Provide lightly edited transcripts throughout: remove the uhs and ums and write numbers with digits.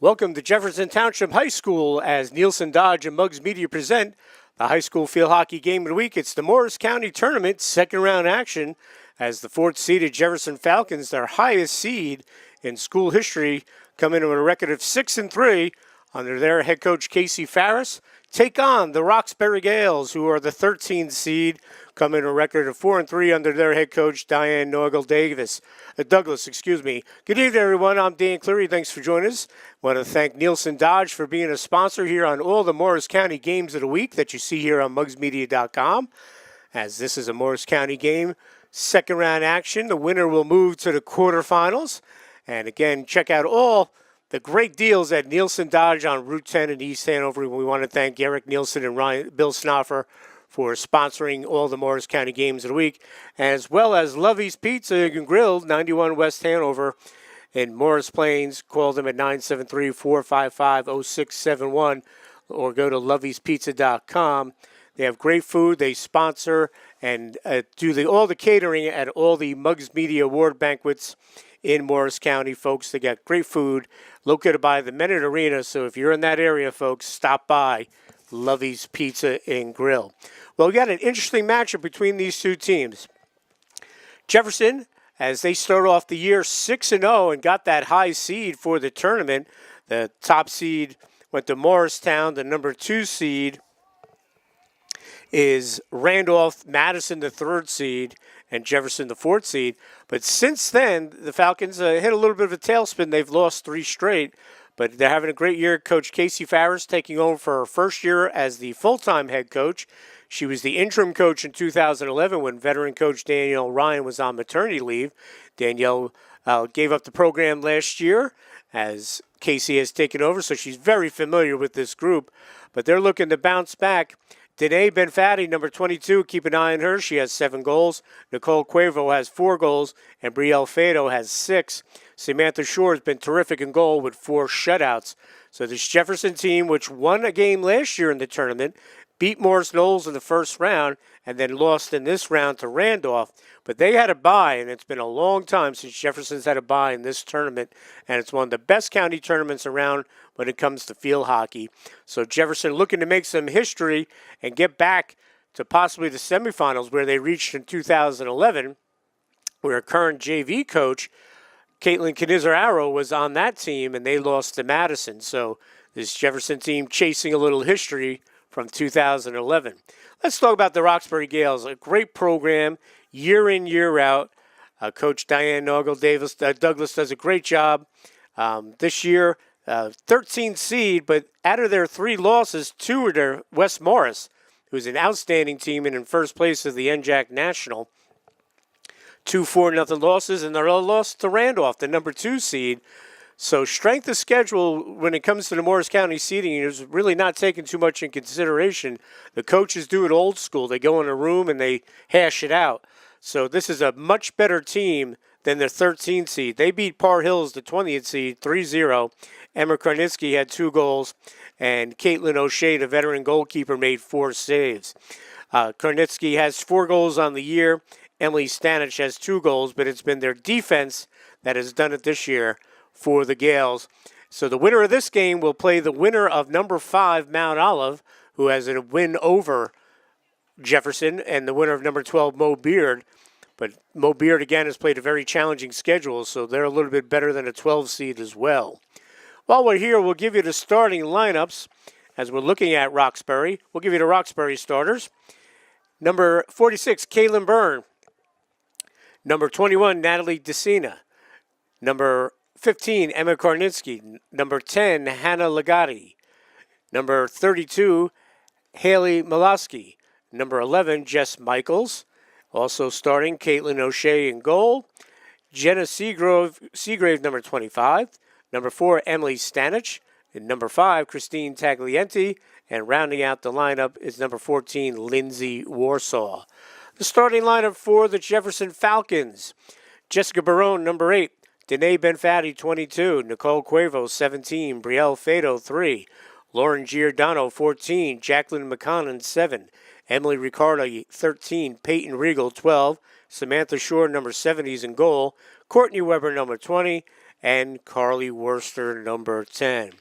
Welcome to Jefferson Township High School as Nielsen Dodge and Muggs Media present the high school field hockey game of the week. It's the Morris County Tournament, second round action, as the fourth seeded Jefferson Falcons, their highest seed in school history, come in with a record of 6-3 under their head coach Casey Farris, take on the Roxbury Gales, who are the 13th seed, come in a record of 4-3 under their head coach Diane Douglas. Good evening, everyone. I'm Dan Cleary. Thanks for joining us. I want to thank Nielsen Dodge for being a sponsor here on all the Morris County games of the week that you see here on MuggsMedia.com. As this is a Morris County game, second round action. The winner will move to the quarterfinals. And again, check out all the great deals at Nielsen Dodge on Route 10 in East Hanover. We want to thank Eric Nielsen and Bill Snoffer for sponsoring all the Morris County games of the week, as well as Lovey's Pizza and Grill, 91 West Hanover in Morris Plains. Call them at 973-455-0671 or go to loveyspizza.com. They have great food. They sponsor and do all the catering at all the Muggs Media Award banquets in Morris County, folks. They got great food located by the Menard Arena. So if you're in that area, folks, stop by Lovey's Pizza and Grill. Well, we got an interesting matchup between these two teams. Jefferson, as they start off the year 6-0 and got that high seed for the tournament. The top seed went to Morristown. The number 2 seed is Randolph Madison, the 3rd seed, and Jefferson, the 4th seed. But since then, the Falcons hit a little bit of a tailspin. They've lost 3 straight, but they're having a great year. Coach Casey Farris taking over for her first year as the full-time head coach. She was the interim coach in 2011 when veteran coach Danielle Ryan was on maternity leave. Danielle gave up the program last year as Casey has taken over, so she's very familiar with this group. But they're looking to bounce back. Danae Benfatti, number 22, keep an eye on her. She has 7 goals. Nicole Cuervo has 4 goals, and Brielle Fado has 6. Samantha Shore has been terrific in goal with 4 shutouts. So this Jefferson team, which won a game last year in the tournament, beat Morris Knowles in the first round, and then lost in this round to Randolph. But they had a bye, and it's been a long time since Jefferson's had a bye in this tournament, and it's one of the best county tournaments around when it comes to field hockey. So Jefferson looking to make some history and get back to possibly the semifinals where they reached in 2011, where a current JV coach, Caitlin Knizzer-Arrow, was on that team, and they lost to Madison. So this Jefferson team chasing a little history from 2011. Let's talk about the Roxbury Gales. A great program, year in, year out. Coach Diane Douglas does a great job. This year, 13th seed, but out of their 3 losses, 2 are to West Morris, who's an outstanding team and in first place of the NJAC National. 2 4-0 losses, and they're all lost to Randolph, the number 2 seed. So strength of schedule when it comes to the Morris County seeding is really not taken too much in consideration. The coaches do it old school. They go in a room and they hash it out. So this is a much better team than their 13th seed. They beat Par Hills, the 20th seed, 3-0. Emma Karnitsky had 2 goals, and Caitlin O'Shea, the veteran goalkeeper, made 4 saves. Karnitsky has 4 goals on the year. Emily Stanich has 2 goals, but it's been their defense that has done it this year for the Gales. So the winner of this game will play the winner of number 5, Mount Olive, who has a win over Jefferson, and the winner of number 12, Mo Beard. But Mo Beard, again, has played a very challenging schedule, so they're a little bit better than a 12 seed as well. While we're here, we'll give you the starting lineups as we're looking at Roxbury. We'll give you the Roxbury starters. Number 46, Kaylin Byrne. Number 21, Natalie DeCina. Number 15, Emma Karnitsky. Number 10, Hannah Legatti. Number 32, Haley Molosky. Number 11, Jess Michaels. Also starting, Caitlin O'Shea in goal. Jenna Seagrave, number 25. Number 4, Emily Stanich. And number 5, Christine Taglienti. And rounding out the lineup is number 14, Lindsay Warsaw. The starting lineup for the Jefferson Falcons. Jessica Barone, number 8. Danae Benfatti, 22. Nicole Cuervo, 17. Brielle Fado, 3. Lauren Giordano, 14. Jacqueline McConnell, 7. Emily Riccardi, 13. Peyton Regal, 12. Samantha Shore, number 70, is in goal. Courtney Weber, number 20. and Carly Worcester, number 10.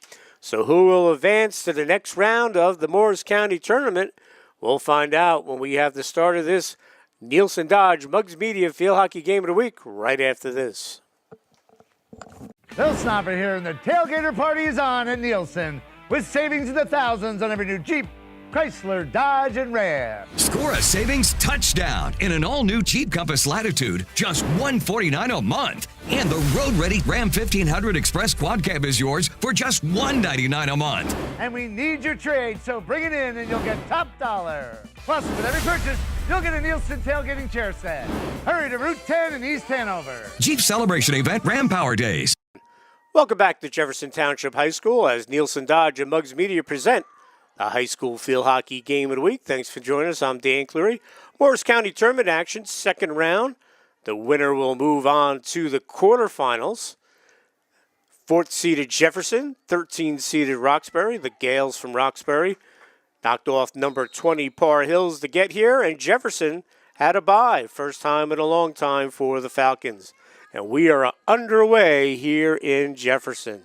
So who will advance to the next round of the Morris County Tournament? We'll find out when we have the start of this Nielsen Dodge Muggs Media Field Hockey Game of the Week right after this. Bill Snopper here, and the tailgater party is on at Nielsen with savings in the thousands on every new Jeep, Chrysler, Dodge, and Ram. Score a savings touchdown in an all-new Jeep Compass Latitude, just $149 a month. And the road-ready Ram 1500 Express Quad Cab is yours for just $199 a month. And we need your trade, so bring it in and you'll get top dollar. Plus, with every purchase, you'll get a Nielsen tailgating chair set. Hurry to Route 10 in East Hanover. Jeep Celebration Event Ram Power Days. Welcome back to Jefferson Township High School as Nielsen Dodge and Muggs Media present the High School Field Hockey Game of the Week. Thanks for joining us. I'm Dan Cleary. Morris County Tournament action, second round. The winner will move on to the quarterfinals. 4th-seeded Jefferson, 13th-seeded Roxbury. The Gales from Roxbury knocked off number 20 Par Hills to get here, and Jefferson had a bye. First time in a long time for the Falcons. And we are underway here in Jefferson.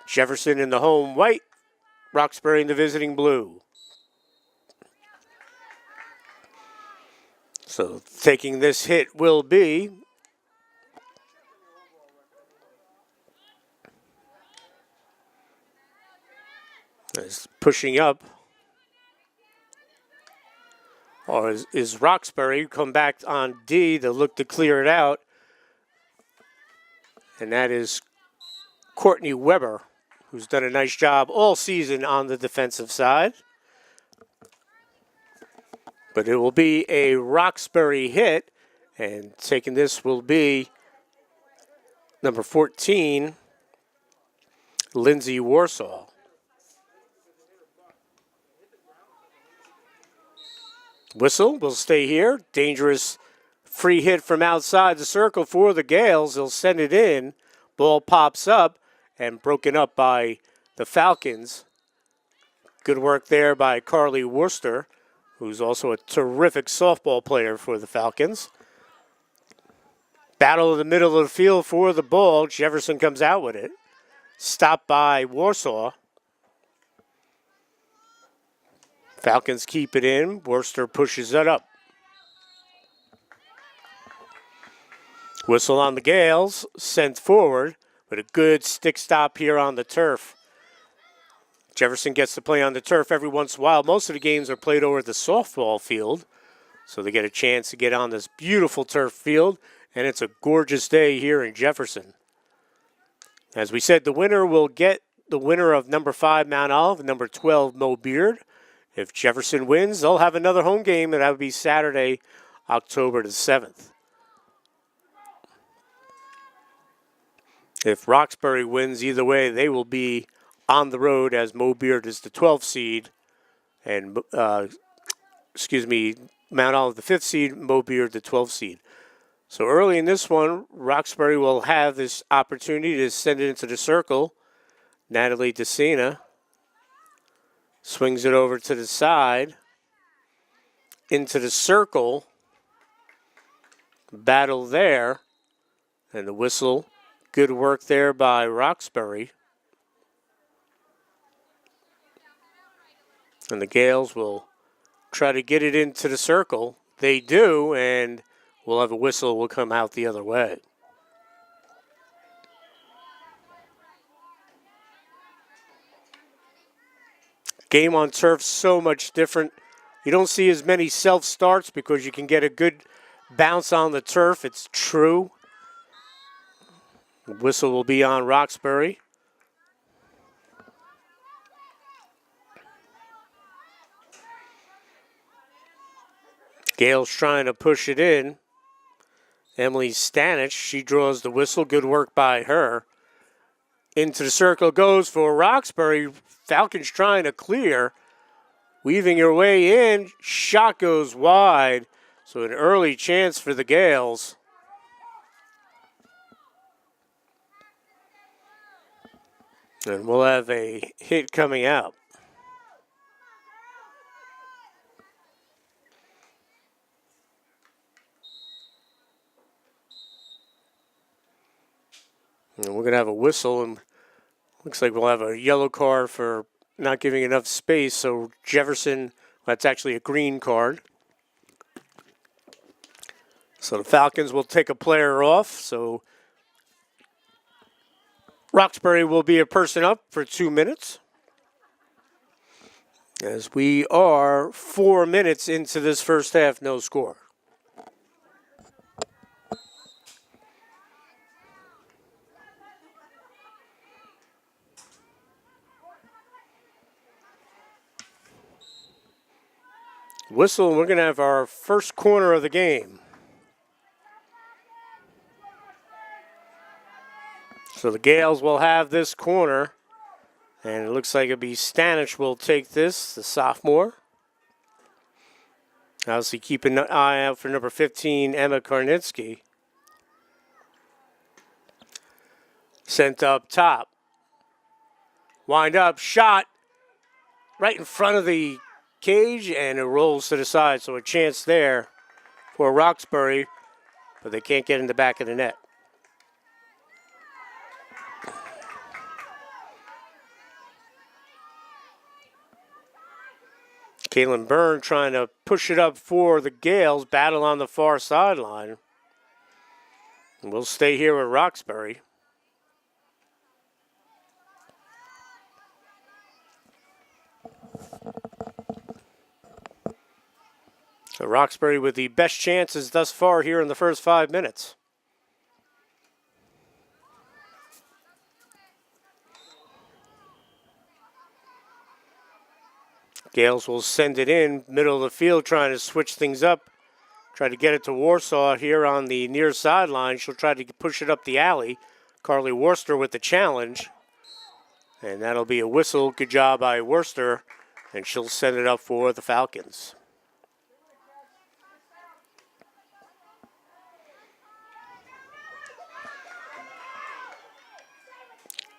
Jefferson in the home white, Roxbury in the visiting blue. So taking this hit will be pushing up. Or is Roxbury come back on D to look to clear it out. And that is Courtney Weber, who's done a nice job all season on the defensive side. But it will be a Roxbury hit, and taking this will be number 14, Lindsay Warsaw. Whistle will stay here. Dangerous free hit from outside the circle for the Gales. They'll send it in. Ball pops up and broken up by the Falcons. Good work there by Carly Worcester, who's also a terrific softball player for the Falcons. Battle in the middle of the field for the ball. Jefferson comes out with it. Stopped by Warsaw. Falcons keep it in. Worcester pushes it up. Whistle on the Gales, sent forward, but a good stick stop here on the turf. Jefferson gets to play on the turf every once in a while. Most of the games are played over at the softball field, so they get a chance to get on this beautiful turf field, and it's a gorgeous day here in Jefferson. As we said, the winner will get the winner of number 5, Mount Olive, and number 12, Mo Beard. If Jefferson wins, they'll have another home game, and that would be Saturday, October the 7th. If Roxbury wins either way, they will be on the road as Mo Beard is the 12th seed. And, Mount Olive the 5th seed, Mo Beard the 12th seed. So early in this one, Roxbury will have this opportunity to send it into the circle. Natalie DeCina swings it over to the side. Into the circle. Battle there. And the whistle. Good work there by Roxbury. And the Gales will try to get it into the circle. They do, and we'll have a whistle will come out the other way. Game on turf so much different. You don't see as many self-starts because you can get a good bounce on the turf. It's true. The whistle will be on Roxbury. Gale's trying to push it in. Emily Stanich, she draws the whistle. Good work by her. Into the circle goes for Roxbury. Falcons trying to clear. Weaving her way in. Shot goes wide. So an early chance for the Gales. And we'll have a hit coming out. And we're going to have a whistle, and looks like we'll have a yellow card for not giving enough space. So Jefferson, that's actually a green card. So the Falcons will take a player off. So Roxbury will be a person up for 2 minutes. As we are 4 minutes into this first half, no score. Whistle, and we're going to have our first corner of the game. So the Gales will have this corner, and it looks like it'll be Stanich will take this, the sophomore. Obviously keep an eye out for number 15, Emma Karnitsky. Sent up top. Wind up, shot right in front of the cage, and it rolls to the side. So a chance there for Roxbury, but they can't get in the back of the net. Caitlin Byrne trying to push it up for the Gales, battle on the far sideline. And we'll stay here with Roxbury. So Roxbury with the best chances thus far here in the first 5 minutes. Gales will send it in, middle of the field, trying to switch things up. Try to get it to Warsaw here on the near sideline. She'll try to push it up the alley. Carly Worcester with the challenge. And that'll be a whistle. Good job by Worcester. And she'll send it up for the Falcons.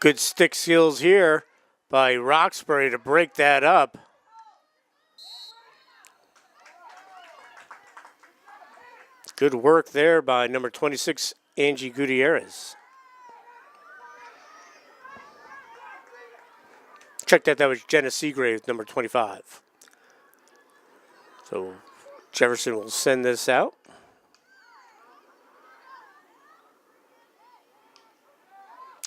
Good stick skills here by Roxbury to break that up. Good work there by number 26, Angie Gutierrez. Check that was Jenna Seagrave, number 25. So Jefferson will send this out.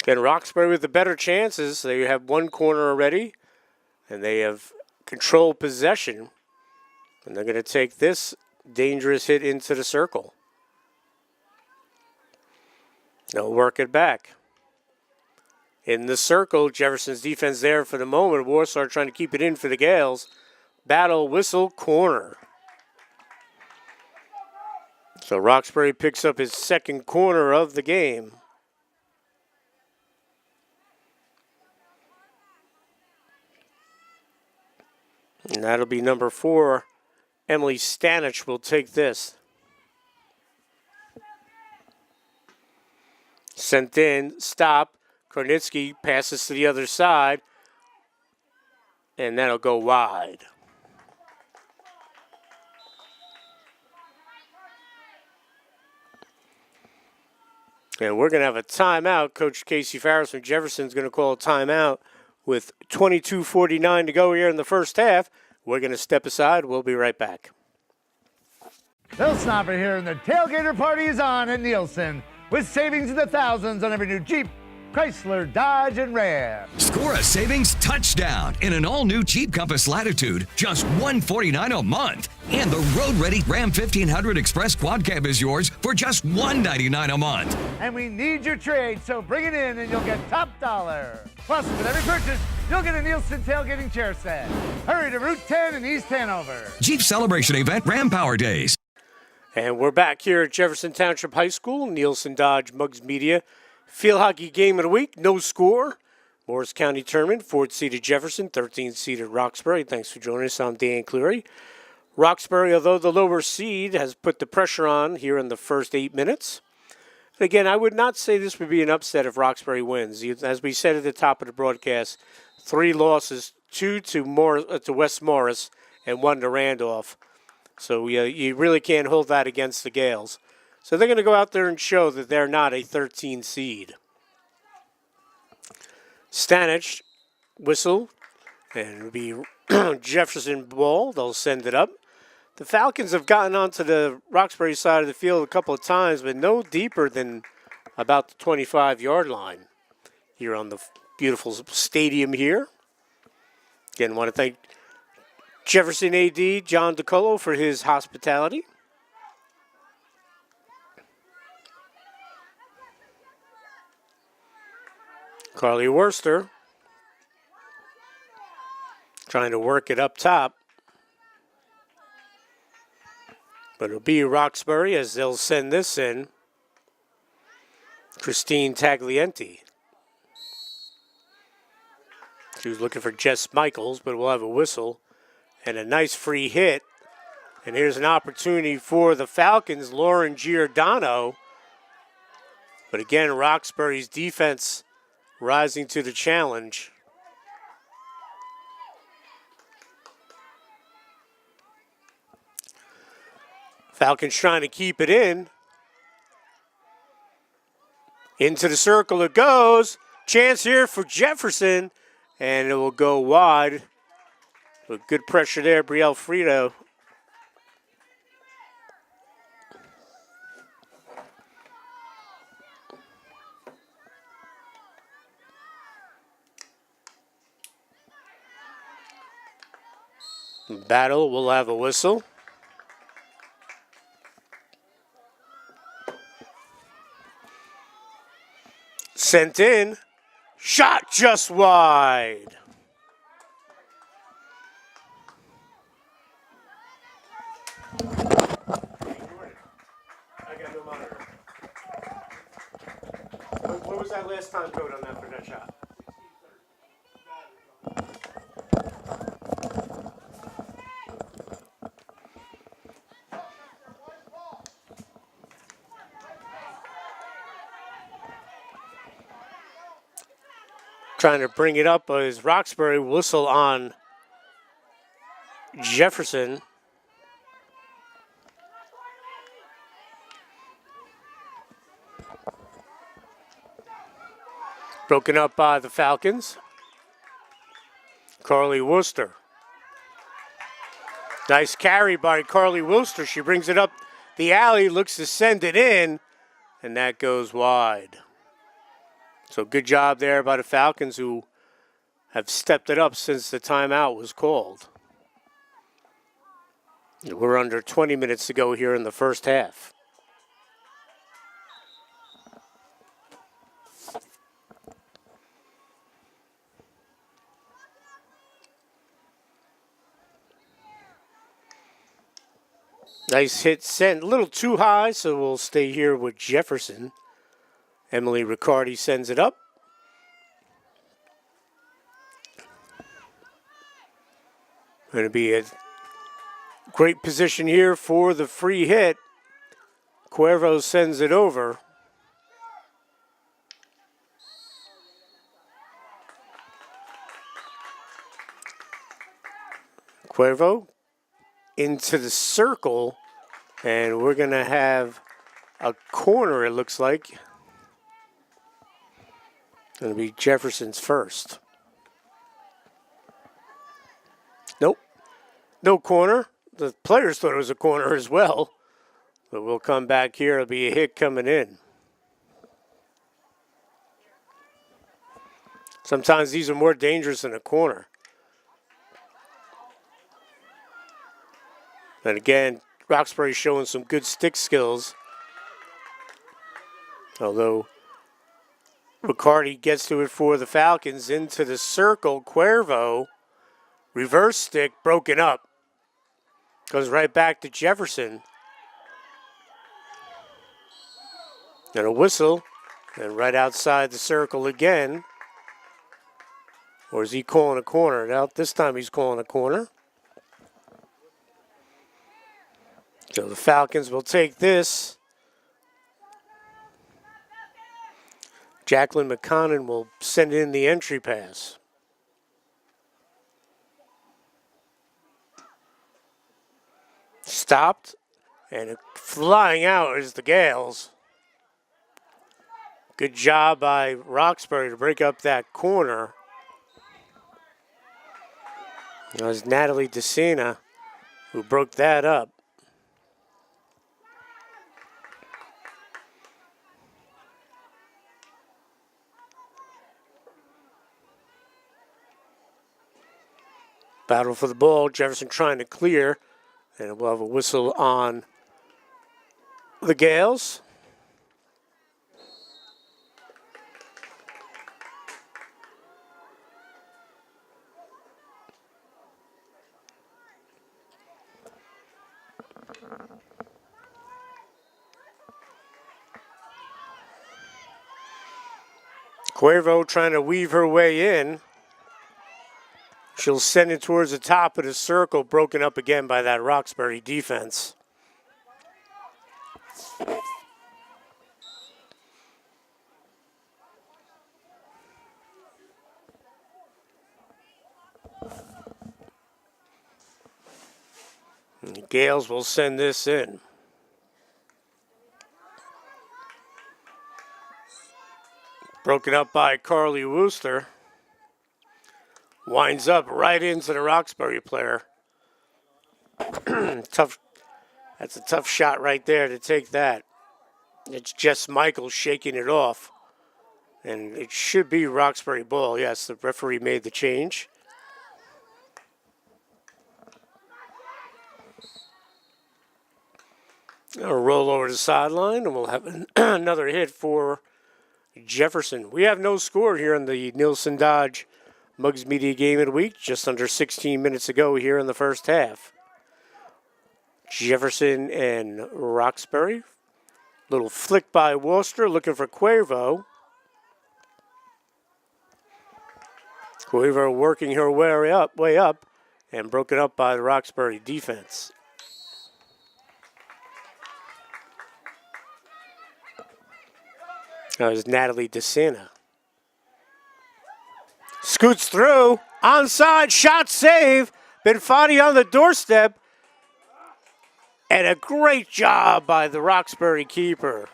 Again, Roxbury with the better chances. They have one corner already, and they have controlled possession. And they're going to take this dangerous hit into the circle. They'll work it back. In the circle, Jefferson's defense there for the moment. Warsaw trying to keep it in for the Gales. Battle, whistle, corner. So Roxbury picks up his second corner of the game. And that'll be number 4. Emily Stanich will take this. Sent in, stop. Kornitsky passes to the other side. And that'll go wide. And we're going to have a timeout. Coach Casey Farris from Jefferson is going to call a timeout with 22:49 to go here in the first half. We're going to step aside. We'll be right back. Bill Snopper here, and the tailgater party is on at Nielsen with savings in the thousands on every new Jeep, Chrysler, Dodge, and Ram. Score a savings touchdown in an all-new Jeep Compass Latitude, just $149 a month. And the road-ready Ram 1500 Express Quad Cab is yours for just $199 a month. And we need your trade, so bring it in and you'll get top dollar. Plus, with every purchase, you'll get a Nielsen tailgating chair set. Hurry to Route 10 in East Hanover. Jeep Celebration Event Ram Power Days. And we're back here at Jefferson Township High School, Nielsen Dodge Muggs Media. Field hockey game of the week, no score. Morris County tournament, 4th-seeded Jefferson, 13th-seeded Roxbury. Thanks for joining us. I'm Dan Cleary. Roxbury, although the lower seed, has put the pressure on here in the first 8 minutes. And again, I would not say this would be an upset if Roxbury wins. As we said at the top of the broadcast, 3 losses, 2 to West Morris and 1 to Randolph. So you really can't hold that against the Gales. So they're going to go out there and show that they're not a 13 seed. Stanich whistle, and it'll be Jefferson ball. They'll send it up. The Falcons have gotten onto the Roxbury side of the field a couple of times, but no deeper than about the 25-yard line here on the beautiful stadium here. Again, want to thank Jefferson AD John DiColo for his hospitality. Carly Worster trying to work it up top. But it'll be Roxbury as they'll send this in. Christine Taglienti. She was looking for Jess Michaels, but we'll have a whistle. And a nice free hit. And here's an opportunity for the Falcons, Lauren Giordano. But again, Roxbury's defense rising to the challenge. Falcons trying to keep it in. Into the circle it goes. Chance here for Jefferson. And it will go wide. But good pressure there, Brielle Frito. Battle will have a whistle. Sent in. Shot just wide. I got no monitor. What was that last time code on that for that shot? Trying to bring it up is Roxbury. Whistle on Jefferson. Broken up by the Falcons. Carly Worster. Nice carry by Carly Worster. She brings it up the alley, looks to send it in, and that goes wide. So good job there by the Falcons, who have stepped it up since the timeout was called. We're under 20 minutes to go here in the first half. Nice hit sent, a little too high, so we'll stay here with Jefferson. Emily Riccardi sends it up. Going to be a great position here for the free hit. Cuervo sends it over. Cuervo into the circle, and we're going to have a corner, it looks like. Going to be Jefferson's first. Nope. No corner. The players thought it was a corner as well. But we'll come back here. It'll be a hit coming in. Sometimes these are more dangerous than a corner. And again, Roxbury showing some good stick skills. Although Riccardi gets to it for the Falcons into the circle. Cuervo, reverse stick, broken up. Goes right back to Jefferson. And a whistle. And right outside the circle again. Or is he calling a corner? Now, this time he's calling a corner. So the Falcons will take this. Jacqueline McConnon will send in the entry pass. Stopped, and flying out is the Gales. Good job by Roxbury to break up that corner. It was Natalie DeSena who broke that up. Battle for the ball. Jefferson trying to clear. And we'll have a whistle on the Gales. Cuervo trying to weave her way in. She'll send it towards the top of the circle, broken up again by that Roxbury defense. And the Gales will send this in. Broken up by Carly Wooster. Winds up right into the Roxbury player. Tough. That's a tough shot right there to take that. It's Jess Michaels shaking it off. And it should be Roxbury ball. Yes, the referee made the change. I'll roll over the sideline and we'll have another hit for Jefferson. We have no score here in the Nielsen Dodge Muggs Media Game of the Week, just under 16 minutes ago here in the first half. Jefferson and Roxbury. Little flick by Worcester looking for Cuervo. Cuervo working her way up, and broken up by the Roxbury defense. That was Natalie DeSena. Scoots through. Onside. Shot save. Benfati on the doorstep. And a great job by the Roxbury keeper.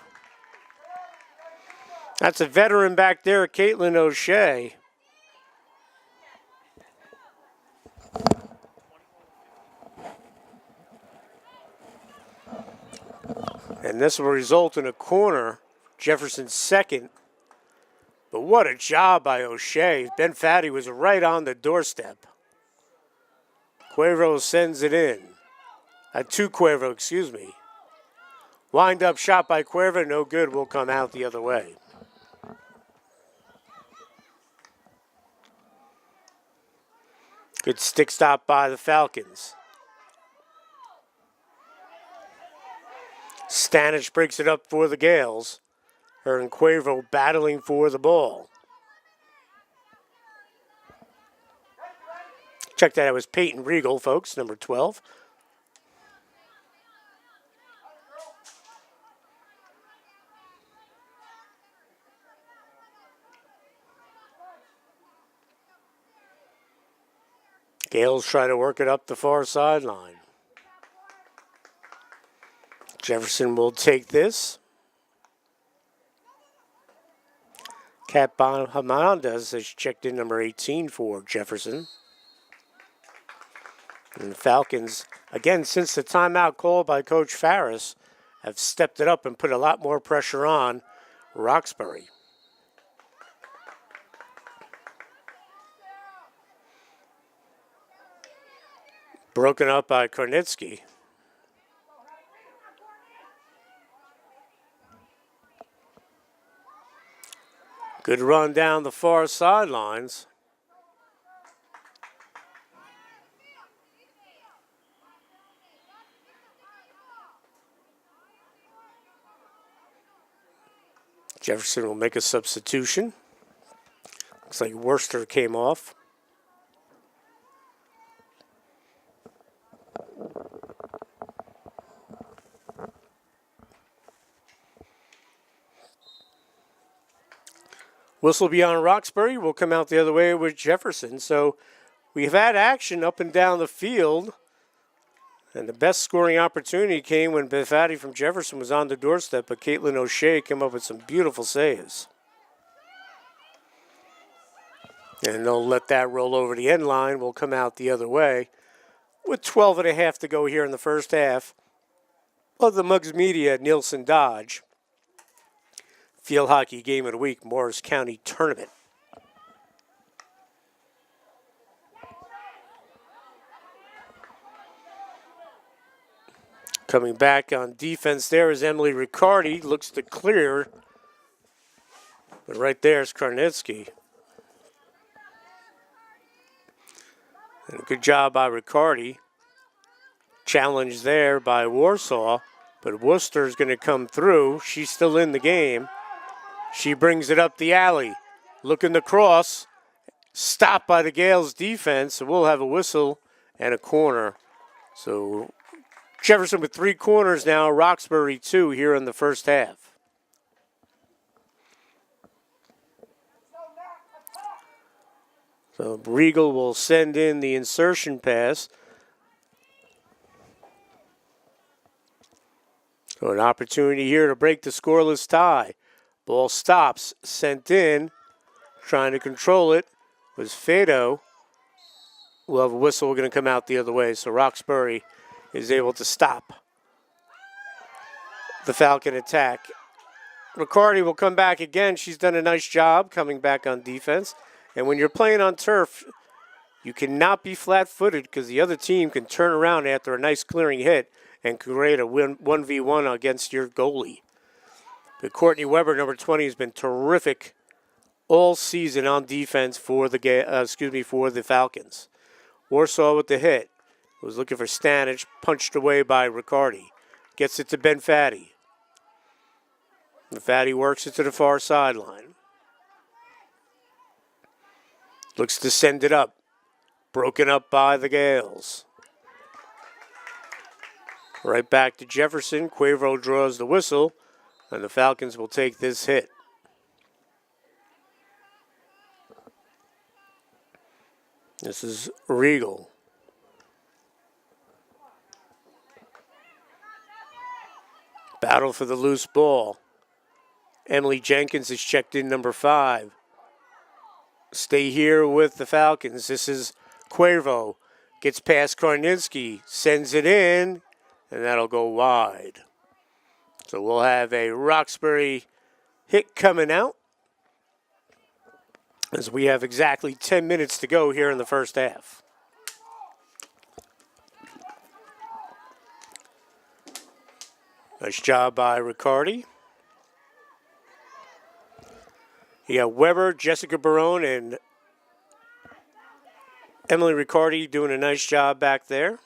That's a veteran back there, Caitlin O'Shea. And this will result in a corner. Jefferson's second. But what a job by O'Shea. Benfati was right on the doorstep. Cuervo sends it in. Cuervo, excuse me. Wind up shot by Cuervo, no good, will come out the other way. Good stick stop by the Falcons. Stanich breaks it up for the Gales. Her and Cuervo battling for the ball. Check that out, it was Peyton Regal, folks, number 12. Gales try to work it up the far sideline. Jefferson will take this. Kat Hernandez has checked in number 18 for Jefferson. And the Falcons, again, since the timeout call by Coach Farris, have stepped it up and put a lot more pressure on Roxbury. Broken up by Kornitsky. Good run down the far sidelines. Jefferson will make a substitution. Looks like Worcester came off. Whistle beyond Roxbury will come out the other way with Jefferson. So we've had action up and down the field. And the best scoring opportunity came when Benfati from Jefferson was on the doorstep, but Caitlin O'Shea came up with some beautiful saves. And they'll let that roll over the end line. We'll come out the other way with 12.5 to go here in the first half of the Muggs Media Nielsen Dodge Field Hockey Game of the Week Morris County Tournament. Coming back on defense there is Emily Riccardi. Looks to clear. But right there is Karnitsky. And a good job by Riccardi. Challenge there by Warsaw. But Worcester's going to come through. She's still in the game. She brings it up the alley. Looking to cross. Stopped by the Gales defense. So we'll have a whistle and a corner. So Jefferson with 3 corners now. Roxbury 2 here in the first half. So Regal will send in the insertion pass. So an opportunity here to break the scoreless tie. Ball stops, sent in. Trying to control it was Fado. We'll have a whistle. We're going to come out the other way. So Roxbury is able to stop the Falcon attack. Riccardi will come back again. She's done a nice job coming back on defense. And when you're playing on turf, you cannot be flat-footed because the other team can turn around after a nice clearing hit and create a 1v1 against your goalie. But Courtney Weber, number 20, has been terrific all season on defense for the Falcons. Warsaw with the hit. Was looking for Stanich, punched away by Riccardi. Gets it to Ben Fatty. And Fatty works it to the far sideline. Looks to send it up. Broken up by the Gales. Right back to Jefferson. Quavo draws the whistle, and the Falcons will take this hit. This is Regal. Battle for the loose ball. Emily Jenkins is checked in number 5. Stay here with the Falcons. This is Cuervo. Gets past Karnitsky. Sends it in. And that'll go wide. So we'll have a Roxbury hit coming out. As we have exactly 10 minutes to go here in the first half. Nice job by Riccardi. You got Weber, Jessica Barone, and Emily Riccardi doing a nice job back there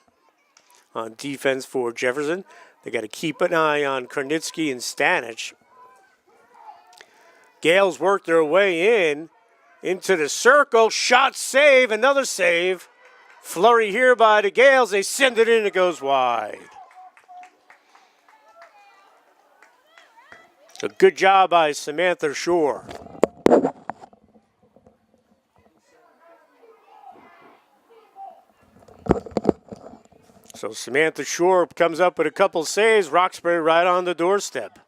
on defense for Jefferson. They got to keep an eye on Karnitsky and Stanich. Gales work their way into the circle. Shot, save, another save. Flurry here by the Gales. They send it in, it goes wide. So good job by Samantha Shore. So Samantha Shore comes up with a couple saves. Roxbury right on the doorstep.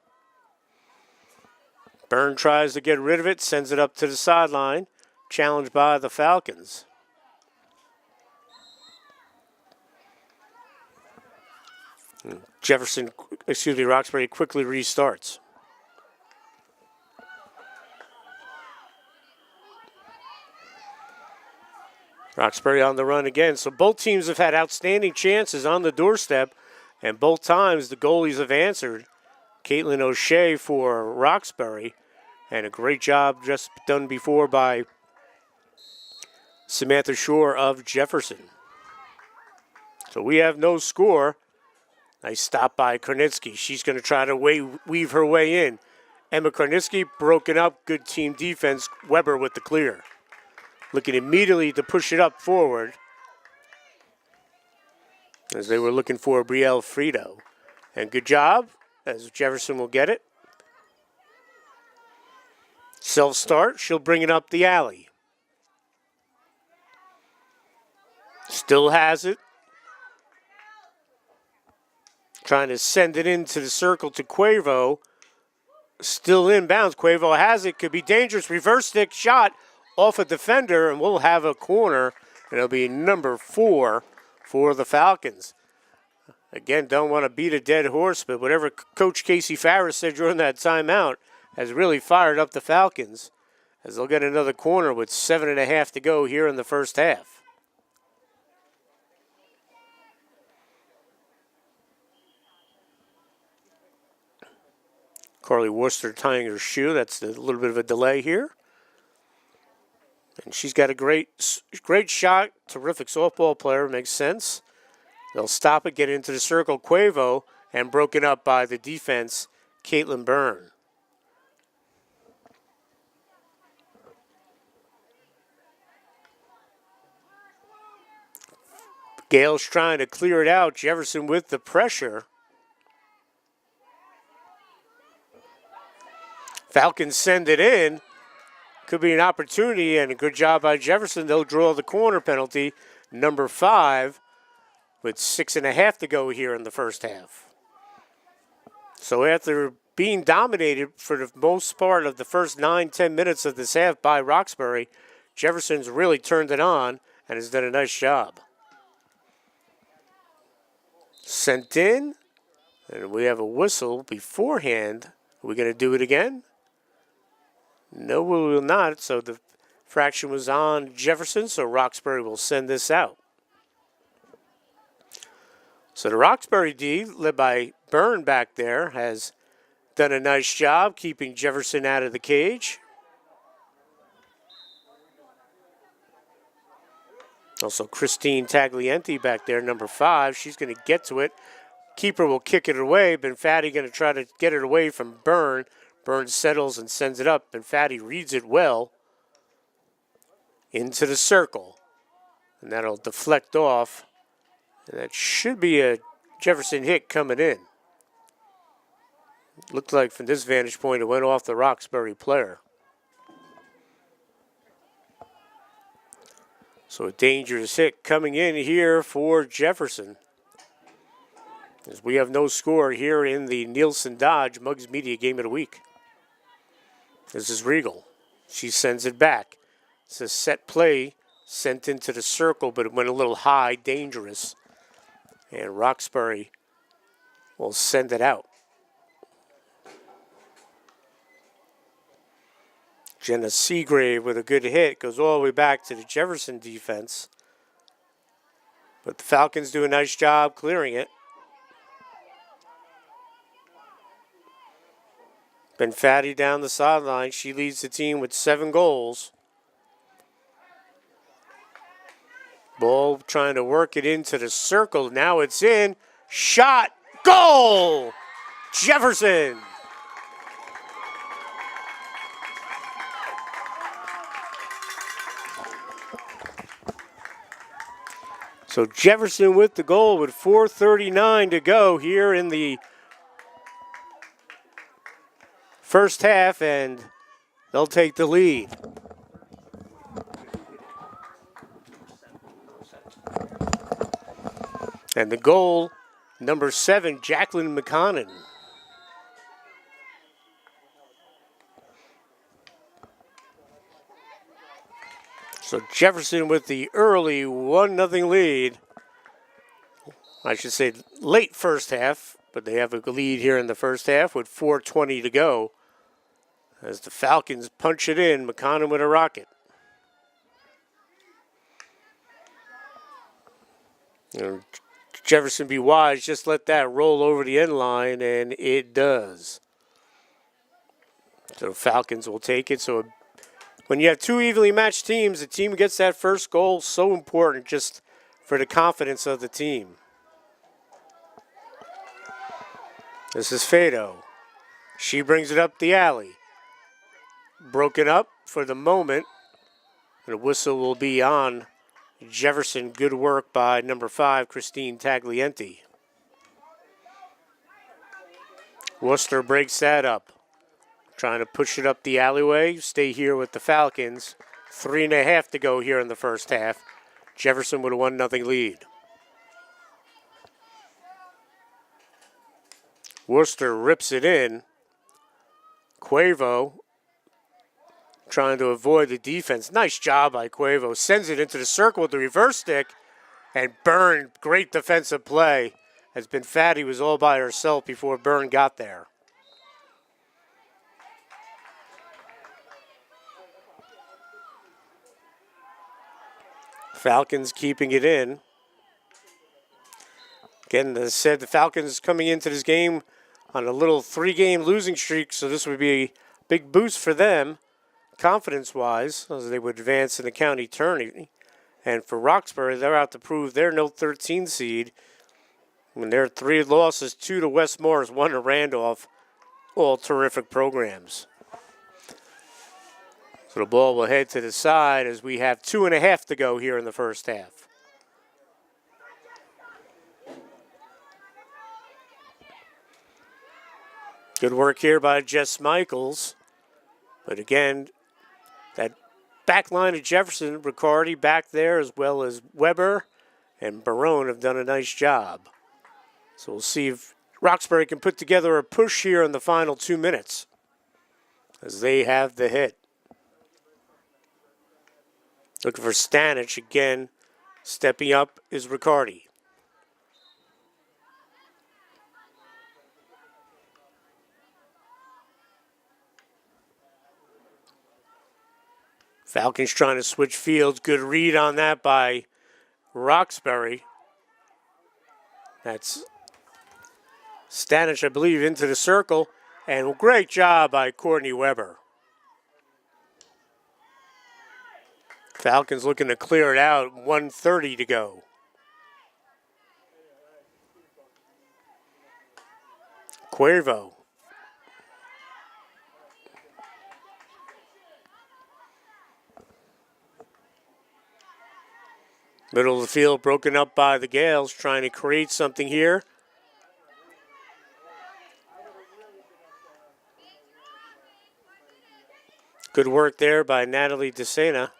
Byrne tries to get rid of it, sends it up to the sideline. Challenged by the Falcons. Roxbury quickly restarts. Roxbury on the run again. So both teams have had outstanding chances on the doorstep, and both times the goalies have answered. Caitlin O'Shea for Roxbury, and a great job just done before by Samantha Shore of Jefferson. So we have no score. Nice stop by Karnitsky. She's going to try to weave her way in. Emma Karnitsky broken up. Good team defense. Weber with the clear. Looking immediately to push it up forward as they were looking for Brielle Frito. And good job as Jefferson will get it. Self-start. She'll bring it up the alley. Still has it. Trying to send it into the circle to Quavo. Still inbounds. Quavo has it. Could be dangerous. Reverse stick shot. off a defender, and we'll have a corner. And it'll be number 4 for the Falcons. Again, don't want to beat a dead horse, but whatever Coach Casey Farris said during that timeout has really fired up the Falcons, as they'll get another corner with 7.5 to go here in the first half. Carly Worcester tying her shoe. That's a little bit of a delay here. And she's got a great shot. Terrific softball player. Makes sense. They'll stop it, get into the circle. Quavo, and broken up by the defense, Caitlin Byrne. Gale's trying to clear it out. Jefferson with the pressure. Falcons send it in. Could be an opportunity, and a good job by Jefferson. They'll draw the corner penalty, number 5, with 6.5 to go here in the first half. So after being dominated for the most part of the first 9-10 minutes of this half by Roxbury, Jefferson's really turned it on and has done a nice job. Sent in, and we have a whistle beforehand. Are we going to do it again? No, we will not. So the fraction was on Jefferson, so Roxbury will send this out. So the Roxbury D, led by Byrne back there, has done a nice job keeping Jefferson out of the cage. Also Christine Taglienti back there, number 5. She's going to get to it. Keeper will kick it away. Benfatti going to try to get it away from Byrne. Byrne settles and sends it up. Benfatti reads it well into the circle. And that'll deflect off. And that should be a Jefferson hit coming in. Looked like from this vantage point it went off the Roxbury player. So a dangerous hit coming in here for Jefferson. As we have no score here in the Nielsen Dodge Muggs Media Game of the Week. This is Regal. She sends it back. It's a set play sent into the circle, but it went a little high, dangerous. And Roxbury will send it out. Jenna Seagrave with a good hit. Goes all the way back to the Jefferson defense. But the Falcons do a nice job clearing it. Benfatti down the sideline. She leads the team with 7 goals. Ball trying to work it into the circle. Now it's in. Shot. Goal! Jefferson. So Jefferson with the goal with 4:39 to go here in the first half, and they'll take the lead. And the goal, number 7, Jacqueline McConnon. So Jefferson with the early 1-0 lead. I should say late first half, but they have a lead here in the first half with 4:20 to go. As the Falcons punch it in, McConnell with a rocket. Jefferson be wise, just let that roll over the end line, and it does. So Falcons will take it. So when you have 2 evenly matched teams, the team gets that first goal, so important just for the confidence of the team. This is Fado. She brings it up the alley. Broken up for the moment. The whistle will be on Jefferson. Good work by number 5, Christine Taglienti. Worcester breaks that up. Trying to push it up the alleyway. Stay here with the Falcons. 3.5 to go here in the first half. Jefferson with a 1-0 lead. Worcester rips it in. Quavo trying to avoid the defense. Nice job by Cuevo. Sends it into the circle with the reverse stick. And Byrne, great defensive play. Has been Fatty was all by herself before Byrne got there. Falcons keeping it in. Again, as I said, the Falcons coming into this game on a little 3-game losing streak, so this would be a big boost for them, confidence-wise, as they would advance in the county tourney. And for Roxbury, they're out to prove they're no 13 seed. When they're 3 losses, 2 to West Morris, 1 to Randolph, all terrific programs. So the ball will head to the side as we have 2.5 to go here in the first half. Good work here by Jess Michaels. But again, that back line of Jefferson, Riccardi back there, as well as Weber and Barone have done a nice job. So we'll see if Roxbury can put together a push here in the final 2 minutes as they have the hit. Looking for Stanich again. Stepping up is Riccardi. Falcons trying to switch fields. Good read on that by Roxbury. That's Stanich, I believe, into the circle. And great job by Courtney Weber. Falcons looking to clear it out. 1:30 to go. Cuervo. Middle of the field broken up by the Gales, trying to create something here. Good work there by Natalie DeSena.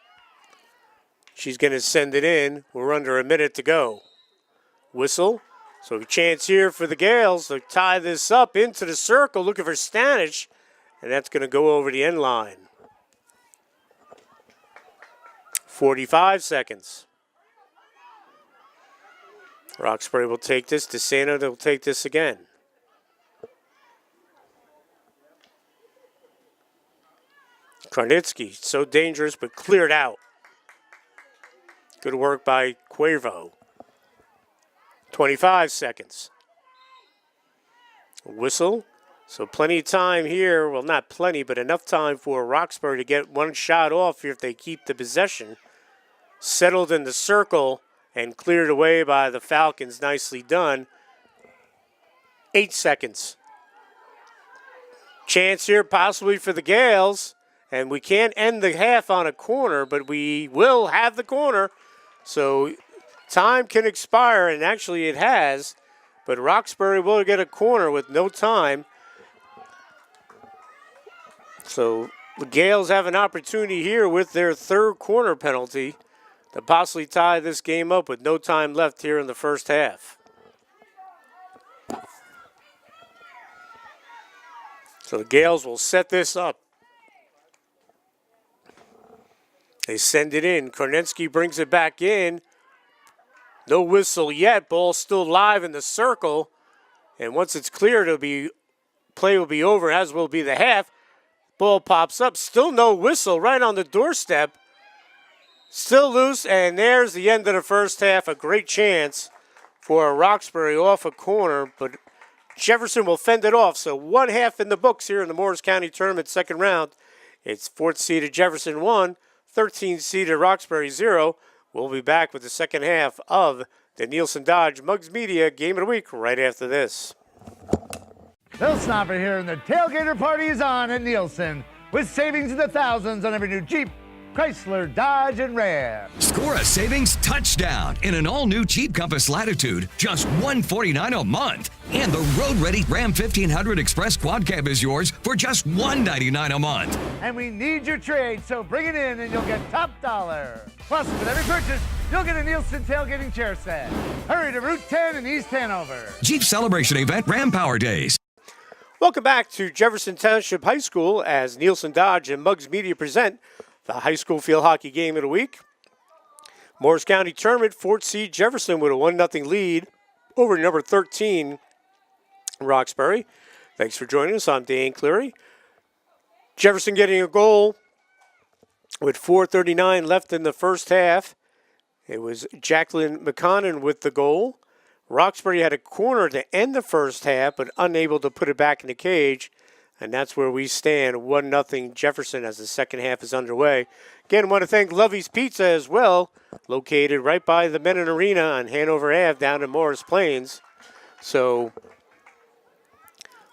She's going to send it in. We're under a minute to go. Whistle. So a chance here for the Gales to tie this up into the circle, looking for Stanich, and that's going to go over the end line. 45 seconds. Roxbury will take this. DeSena will take this again. Karnitsky, so dangerous, but cleared out. Good work by Cuervo. 25 seconds. Whistle. So plenty of time here. Well, not plenty, but enough time for Roxbury to get one shot off here if they keep the possession. Settled in the circle and cleared away by the Falcons. Nicely done. 8 seconds. Chance here possibly for the Gales. And we can't end the half on a corner, but we will have the corner. So time can expire, and actually it has. But Roxbury will get a corner with no time. So the Gales have an opportunity here with their third corner penalty to possibly tie this game up with no time left here in the first half. So the Gales will set this up. They send it in. Karnitsky brings it back in. No whistle yet. Ball still live in the circle. And once it's cleared, play will be over, as will be the half. Ball pops up. Still no whistle right on the doorstep. Still loose, and there's the end of the first half. A great chance for Roxbury off a corner, but Jefferson will fend it off. So 1 half in the books here in the Morris County Tournament second round. It's 4th seeded Jefferson 1, 13th seeded Roxbury 0. We'll be back with the second half of the Nielsen Dodge Muggs Media Game of the Week right after this. Bill Snopper here, and the tailgater party is on at Nielsen with savings in the thousands on every new Jeep, Chrysler, Dodge, and Ram. Score a savings touchdown in an all-new Jeep Compass Latitude, just $149 a month. And the road-ready Ram 1500 Express Quad Cab is yours for just $199 a month. And we need your trade, so bring it in and you'll get top dollar. Plus, with every purchase, you'll get a Nielsen tailgating chair set. Hurry to Route 10 in East Hanover. Jeep Celebration Event Ram Power Days. Welcome back to Jefferson Township High School as Nielsen Dodge and Muggs Media present the high school field hockey game of the week. Morris County Tournament, 4th seed Jefferson with a 1-0 lead over number 13, Roxbury. Thanks for joining us. I'm Dan Cleary. Jefferson getting a goal with 4:39 left in the first half. It was Jacqueline McConnon with the goal. Roxbury had a corner to end the first half, but unable to put it back in the cage. And that's where we stand, 1-0 Jefferson as the second half is underway. Again, I want to thank Lovey's Pizza as well, located right by the Menon Arena on Hanover Ave down in Morris Plains. So,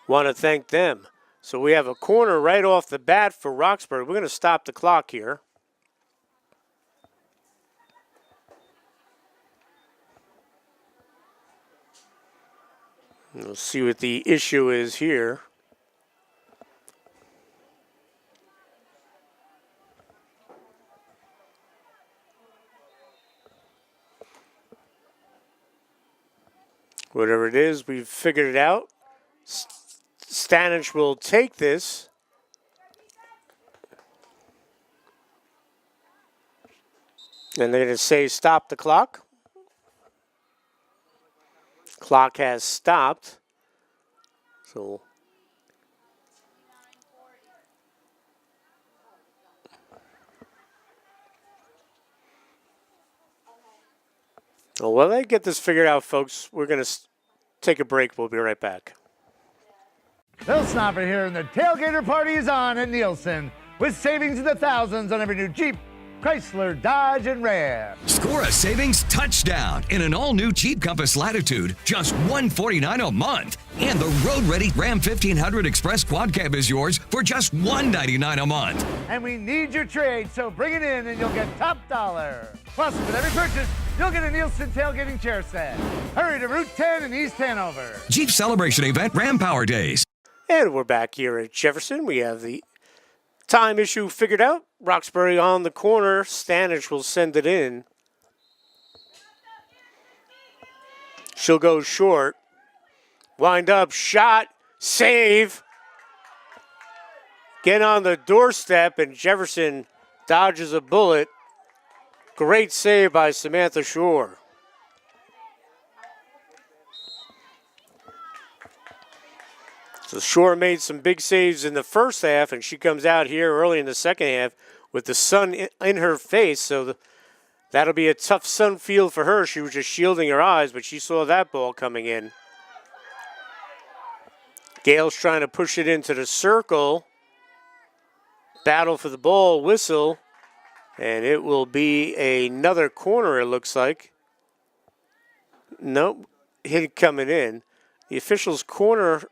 want to thank them. So we have a corner right off the bat for Roxbury. We're going to stop the clock here. We'll see what the issue is here. Whatever it is, we've figured it out. Stanich will take this. And they're going to say stop the clock. Clock has stopped. So while they get this figured out, folks, we're going to take a break. We'll be right back. Bill Snopper here, and the tailgater party is on at Nielsen with savings in the thousands on every new Jeep, Chrysler, Dodge, and Ram. Score a savings touchdown in an all-new Jeep Compass Latitude, just $149 a month. And the road-ready Ram 1500 Express Quad Cab is yours for just $199 a month. And we need your trade, so bring it in and you'll get top dollar. Plus, with every purchase, you'll get a Nielsen tailgating chair set. Hurry to Route 10 in East Hanover. Jeep Celebration Event Ram Power Days. And we're back here at Jefferson. We have the time issue figured out. Roxbury on the corner. Stanich will send it in. She'll go short. Wind up, shot, save. Get on the doorstep, and Jefferson dodges a bullet. Great save by Samantha Shore. So Shore made some big saves in the first half, and she comes out here early in the second half with the sun in her face. So that'll be a tough sun field for her. She was just shielding her eyes, but she saw that ball coming in. Gale's trying to push it into the circle. Battle for the ball, whistle. And it will be another corner, it looks like. Nope, hit coming in. The official's corner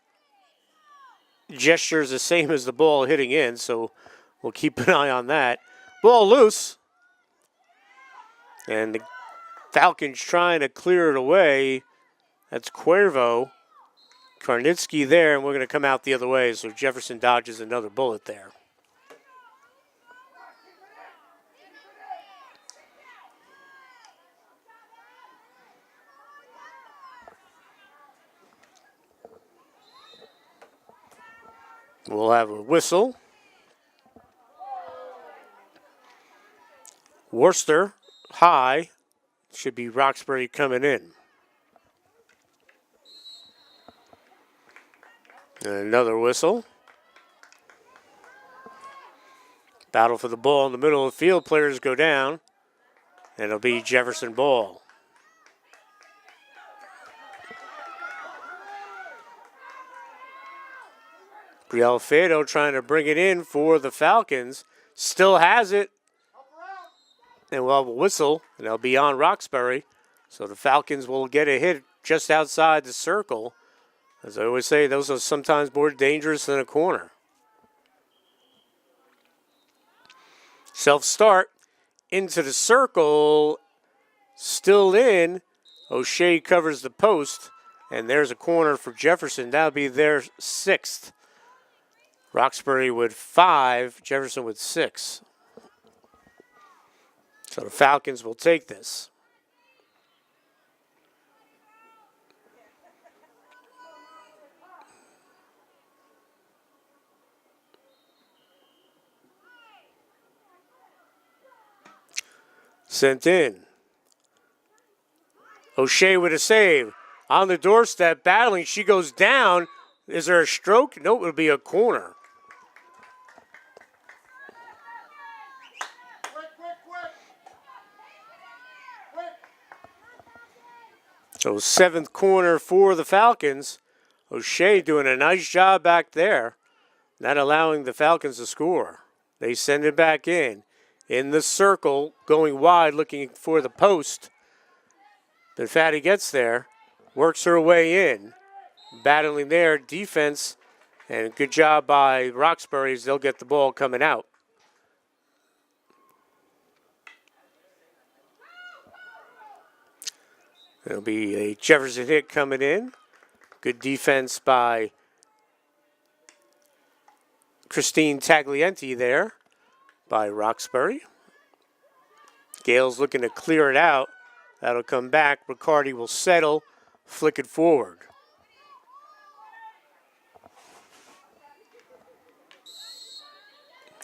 gesture is the same as the ball hitting in, so we'll keep an eye on that. Ball loose. And the Falcons trying to clear it away. That's Cuervo. Karnitsky there, and we're going to come out the other way, so Jefferson dodges another bullet there. We'll have a whistle. Worcester, high. Should be Roxbury coming in. And another whistle. Battle for the ball in the middle of the field. Players go down. And it'll be Jefferson ball. Brielle Fado trying to bring it in for the Falcons. Still has it. And we'll have a whistle, and they'll be on Roxbury. So the Falcons will get a hit just outside the circle. As I always say, those are sometimes more dangerous than a corner. Self-start into the circle. Still in. O'Shea covers the post. And there's a corner for Jefferson. That'll be their sixth. Roxbury with 5, Jefferson with 6. So the Falcons will take this. Sent in. O'Shea with a save. On the doorstep, battling. She goes down. Is there a stroke? No, it'll be a corner. So 7th corner for the Falcons. O'Shea doing a nice job back there, not allowing the Falcons to score. They send it back in the circle, going wide, looking for the post. But Fatty gets there, works her way in, battling there, defense, and good job by Roxbury as they'll get the ball coming out. There'll be a Jefferson hit coming in. Good defense by Christine Taglienti there by Roxbury. Gale's looking to clear it out. That'll come back. Riccardi will settle, flick it forward.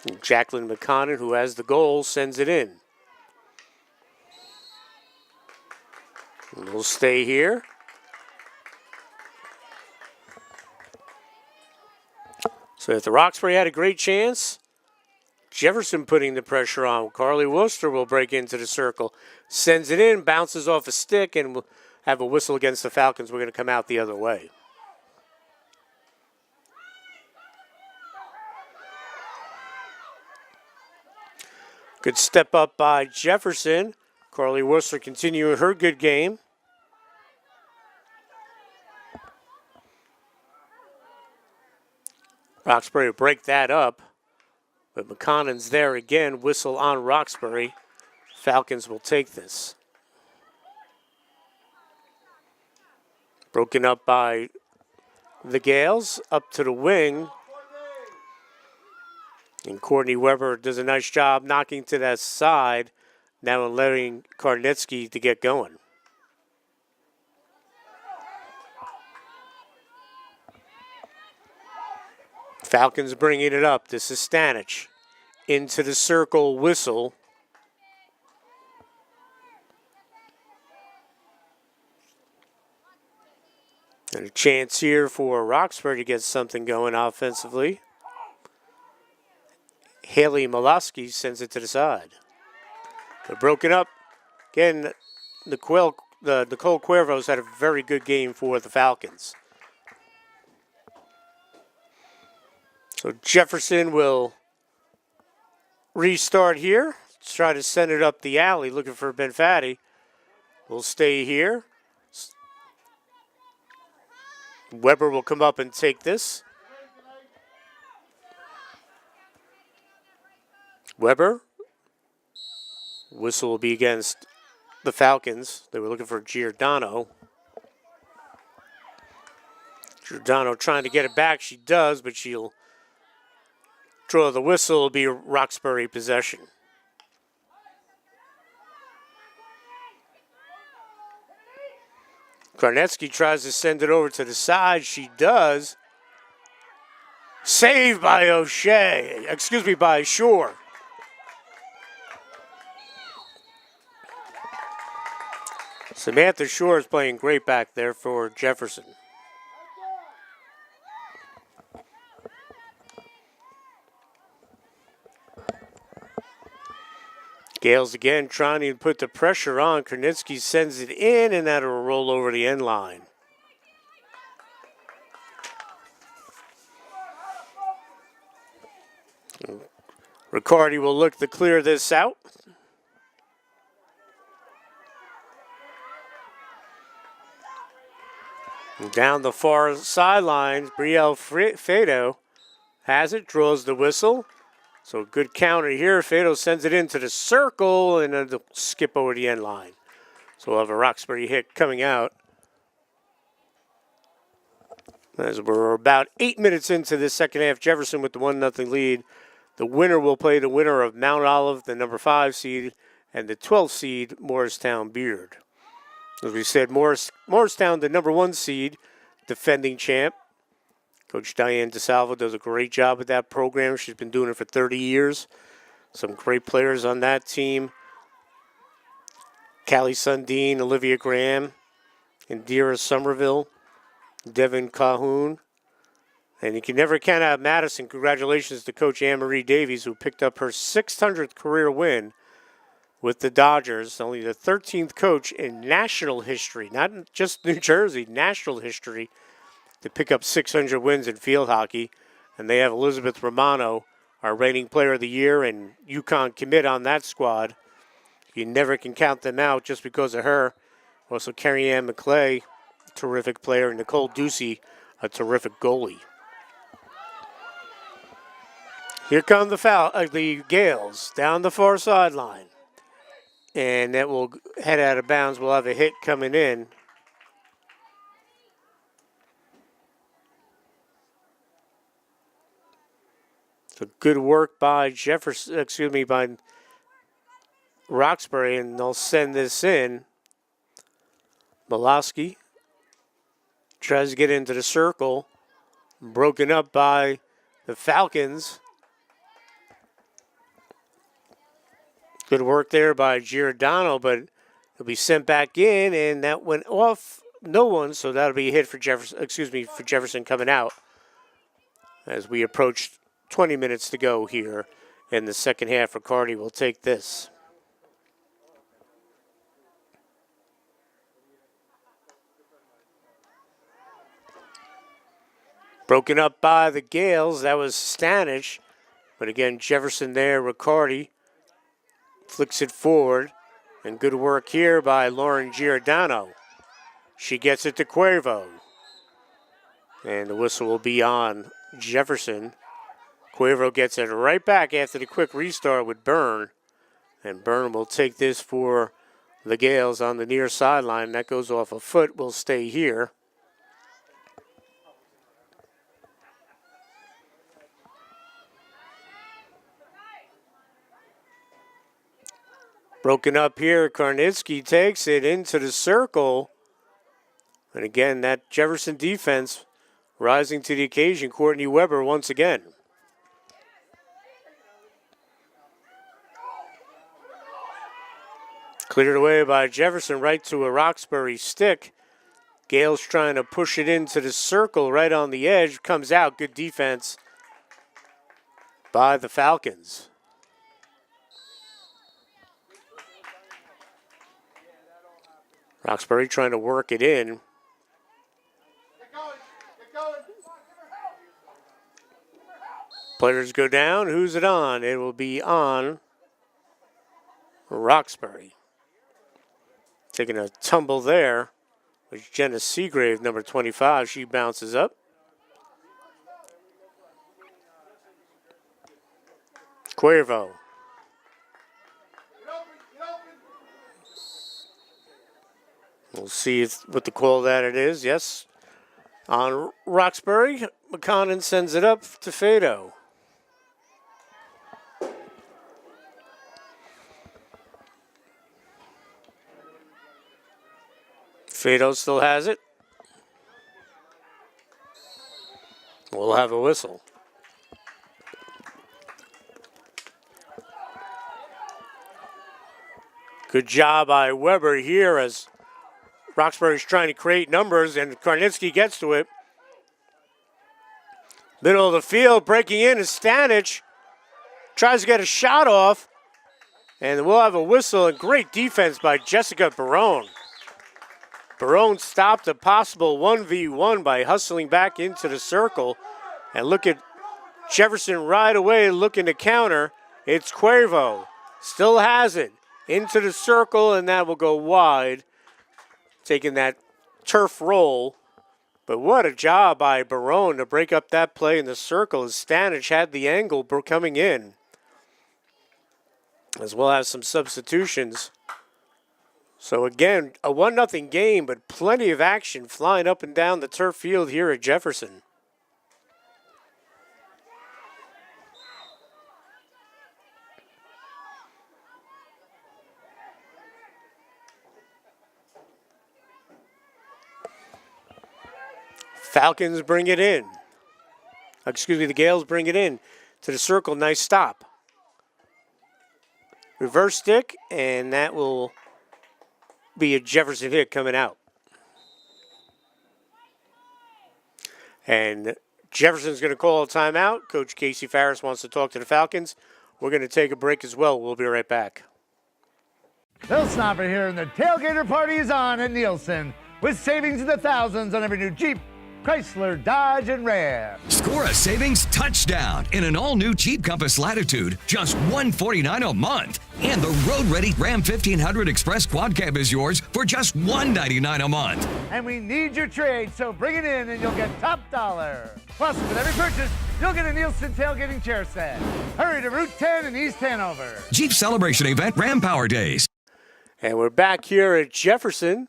And Jacqueline McConnell, who has the goal, sends it in. And we'll stay here. So if the Roxbury had a great chance, Jefferson putting the pressure on. Carly Worcester will break into the circle. Sends it in, bounces off a stick, and we'll have a whistle against the Falcons. We're going to come out the other way. Good step up by Jefferson. Carly Worcester continuing her good game. Roxbury will break that up. But McConnell's there again. Whistle on Roxbury. Falcons will take this. Broken up by the Gales. Up to the wing. And Courtney Weber does a nice job knocking to that side. Now letting Karnetsky to get going. Falcons bringing it up. This is Stanich. Into the circle, whistle. And a chance here for Roxbury to get something going offensively. Haley Molosky sends it to the side. They're broken up. Again, Nicole Cuervos had a very good game for the Falcons. So Jefferson will restart here. Let's try to send it up the alley, looking for Benfatti. We'll stay here. Weber will come up and take this. Weber. Whistle will be against the Falcons. They were looking for Giordano. Giordano trying to get it back. She does, but she'll draw the whistle. Will be a Roxbury possession. Karnetsky tries to send it over to the side. She does. Saved by O'Shea. Excuse me, by Shore. Samantha Shore is playing great back there for Jefferson. Gales again trying to put the pressure on. Karnitsky sends it in, and that'll roll over the end line. Riccardi will look to clear this out. And down the far sideline, Brielle Fado has it, draws the whistle. So good counter here. Fado sends it into the circle, and then they'll skip over the end line. So we'll have a Roxbury hit coming out. As we're about 8 minutes into this second half, Jefferson with the 1-0 lead. The winner will play the winner of Mount Olive, the number 5 seed, and the 12th seed, Morristown Beard. As we said, Morristown, the number 1 seed, defending champ. Coach Diane DeSalvo does a great job with that program. She's been doing it for 30 years. Some great players on that team. Callie Sundin, Olivia Graham, Indira Somerville, Devin Calhoun. And you can never count out Madison. Congratulations to Coach Anne-Marie Davies, who picked up her 600th career win with the Dodgers. Only the 13th coach in national history, not just New Jersey, national history, to pick up 600 wins in field hockey. And they have Elizabeth Romano, our reigning player of the year, and UConn commit on that squad. You never can count them out just because of her. Also, Carrie Ann McClay, terrific player, and Nicole Ducey, a terrific goalie. Here come the Gales down the far sideline. And that will head out of bounds. We'll have a hit coming in. So good work by by Roxbury, and they'll send this in. Molosky tries to get into the circle. Broken up by the Falcons. Good work there by Giordano, but it'll be sent back in, and that went off no one, so that'll be a hit for Jefferson coming out as we approach 20 minutes to go here in the second half. Riccardi will take this. Broken up by the Gales. That was Stanich. But again, Jefferson there, Riccardi flicks it forward. And good work here by Lauren Giordano. She gets it to Cuervo. And the whistle will be on Jefferson. Cuervo gets it right back after the quick restart with Byrne. And Byrne will take this for the Gales on the near sideline. That goes off a foot. Will stay here. Broken up here. Karnitsky takes it into the circle. And again, that Jefferson defense rising to the occasion. Courtney Weber once again. Cleared away by Jefferson right to a Roxbury stick. Gale's trying to push it into the circle right on the edge. Comes out. Good defense by the Falcons. Roxbury trying to work it in. Players go down. Who's it on? It will be on Roxbury. Taking a tumble there was Jenna Seagrave, number 25. She bounces up. Cuervo. We'll see what the call that it is. Yes. On Roxbury, McConnell sends it up to Fado. Fado still has it. We'll have a whistle. Good job by Weber here as Roxbury's trying to create numbers, and Karnitsky gets to it. Middle of the field, breaking in is Stanich. Tries to get a shot off, and we'll have a whistle. And great defense by Jessica Barone. Barone stopped a possible 1v1 by hustling back into the circle. And look at Jefferson right away looking to counter. It's Cuervo. Still has it. Into the circle, and that will go wide. Taking that turf roll. But what a job by Barone to break up that play in the circle as Stanich had the angle coming in. As well as some substitutions. So again, a 1-0 game, but plenty of action flying up and down the turf field here at Jefferson. Falcons bring it in. The Gales bring it in to the circle. Nice stop. Reverse stick, and that will be a Jefferson hit coming out. And Jefferson's going to call a timeout. Coach Casey Farris wants to talk to the Falcons. We're going to take a break as well. We'll be right back. Bill Snopper here, and the tailgater party is on at Nielsen with savings in the thousands on every new Jeep, Chrysler, Dodge, and Ram. Score a savings touchdown in an all-new Jeep Compass Latitude, just $149 a month. And the road-ready Ram 1500 Express Quad Cab is yours for just $199 a month. And we need your trade, so bring it in and you'll get top dollar. Plus, with every purchase, you'll get a Nielsen tailgating chair set. Hurry to Route 10 in East Hanover. Jeep Celebration Event Ram Power Days. And we're back here at Jefferson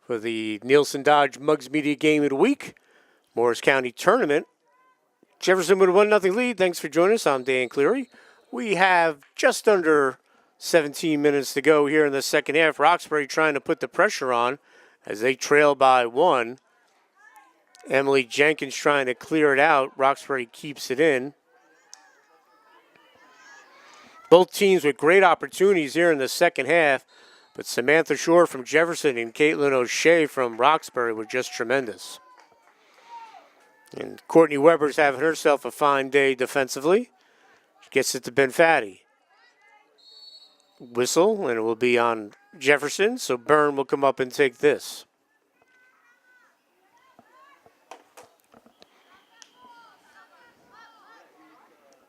for the Nielsen Dodge Muggs Media Game of the Week, Morris County Tournament. Jefferson with a 1-0 lead. Thanks for joining us. I'm Dan Cleary. We have just under 17 minutes to go here in the second half. Roxbury trying to put the pressure on as they trail by 1. Emily Jenkins trying to clear it out. Roxbury keeps it in. Both teams with great opportunities here in the second half, but Samantha Shore from Jefferson and Caitlin O'Shea from Roxbury were just tremendous. And Courtney Weber's having herself a fine day defensively. She gets it to Ben Fatty. Whistle, and it will be on Jefferson, so Byrne will come up and take this.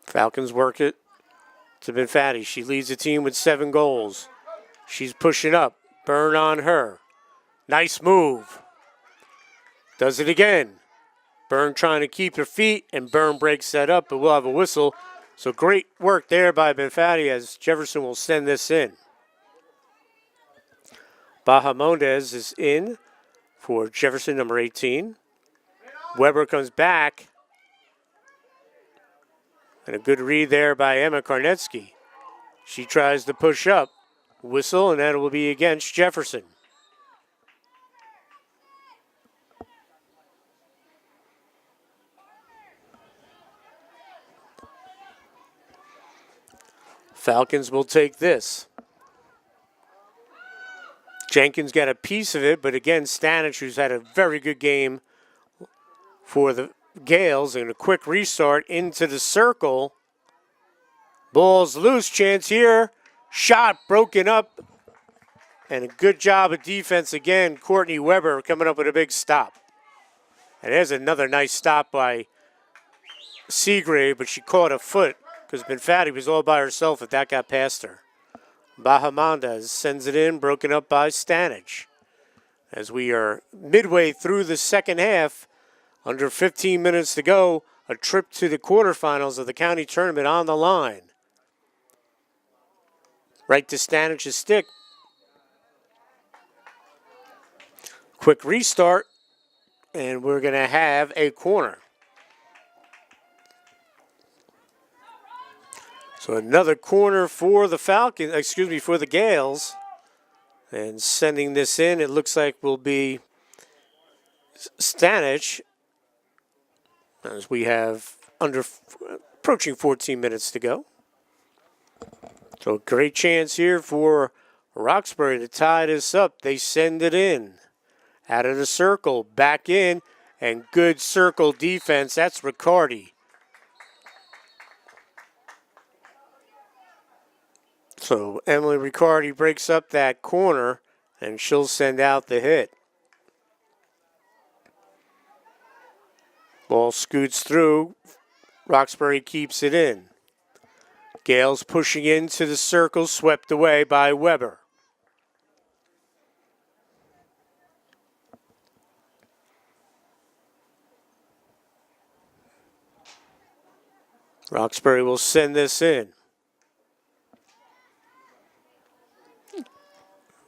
Falcons work it to Ben Fatty. She leads the team with 7 goals. She's pushing up. Byrne on her. Nice move. Does it again. Byrne trying to keep her feet, and Byrne breaks that up, but we'll have a whistle. So great work there by Benfatti as Jefferson will send this in. Bahamondes is in for Jefferson, number 18. Weber comes back. And a good read there by Emma Karnetsky. She tries to push up. Whistle, and that will be against Jefferson. Falcons will take this. Jenkins got a piece of it, but again, Stanich, who's had a very good game for the Gales, and a quick restart into the circle. Ball's loose, chance here. Shot broken up. And a good job of defense again. Courtney Weber coming up with a big stop. And there's another nice stop by Seagrave, but she caught a foot because Benfatti was all by herself if that got past her. Bahamondes sends it in, broken up by Stanich. As we are midway through the second half, under 15 minutes to go, a trip to the quarterfinals of the county tournament on the line. Right to Stanich's stick. Quick restart, and we're going to have a corner. So another corner for the Falcons, for the Gales. And sending this in, it looks like will be Stanich, as we have approaching 14 minutes to go. So a great chance here for Roxbury to tie this up. They send it in. Out of the circle, back in, and good circle defense. That's Riccardi. So Emily Riccardi breaks up that corner, and she'll send out the hit. Ball scoots through. Roxbury keeps it in. Gales pushing into the circle, swept away by Weber. Roxbury will send this in.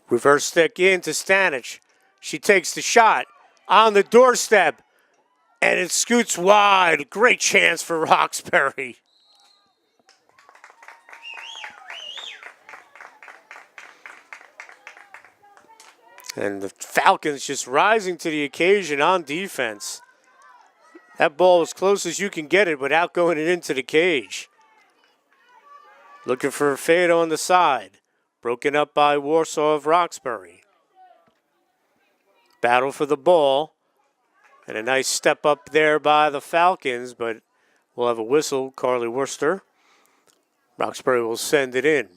Reverse stick in to Stanich. She takes the shot on the doorstep, and it scoots wide. Great chance for Roxbury. And the Falcons just rising to the occasion on defense. That ball as close as you can get it without going it into the cage. Looking for a fade on the side. Broken up by Warsaw of Roxbury. Battle for the ball. And a nice step up there by the Falcons, but we'll have a whistle. Carly Worcester. Roxbury will send it in.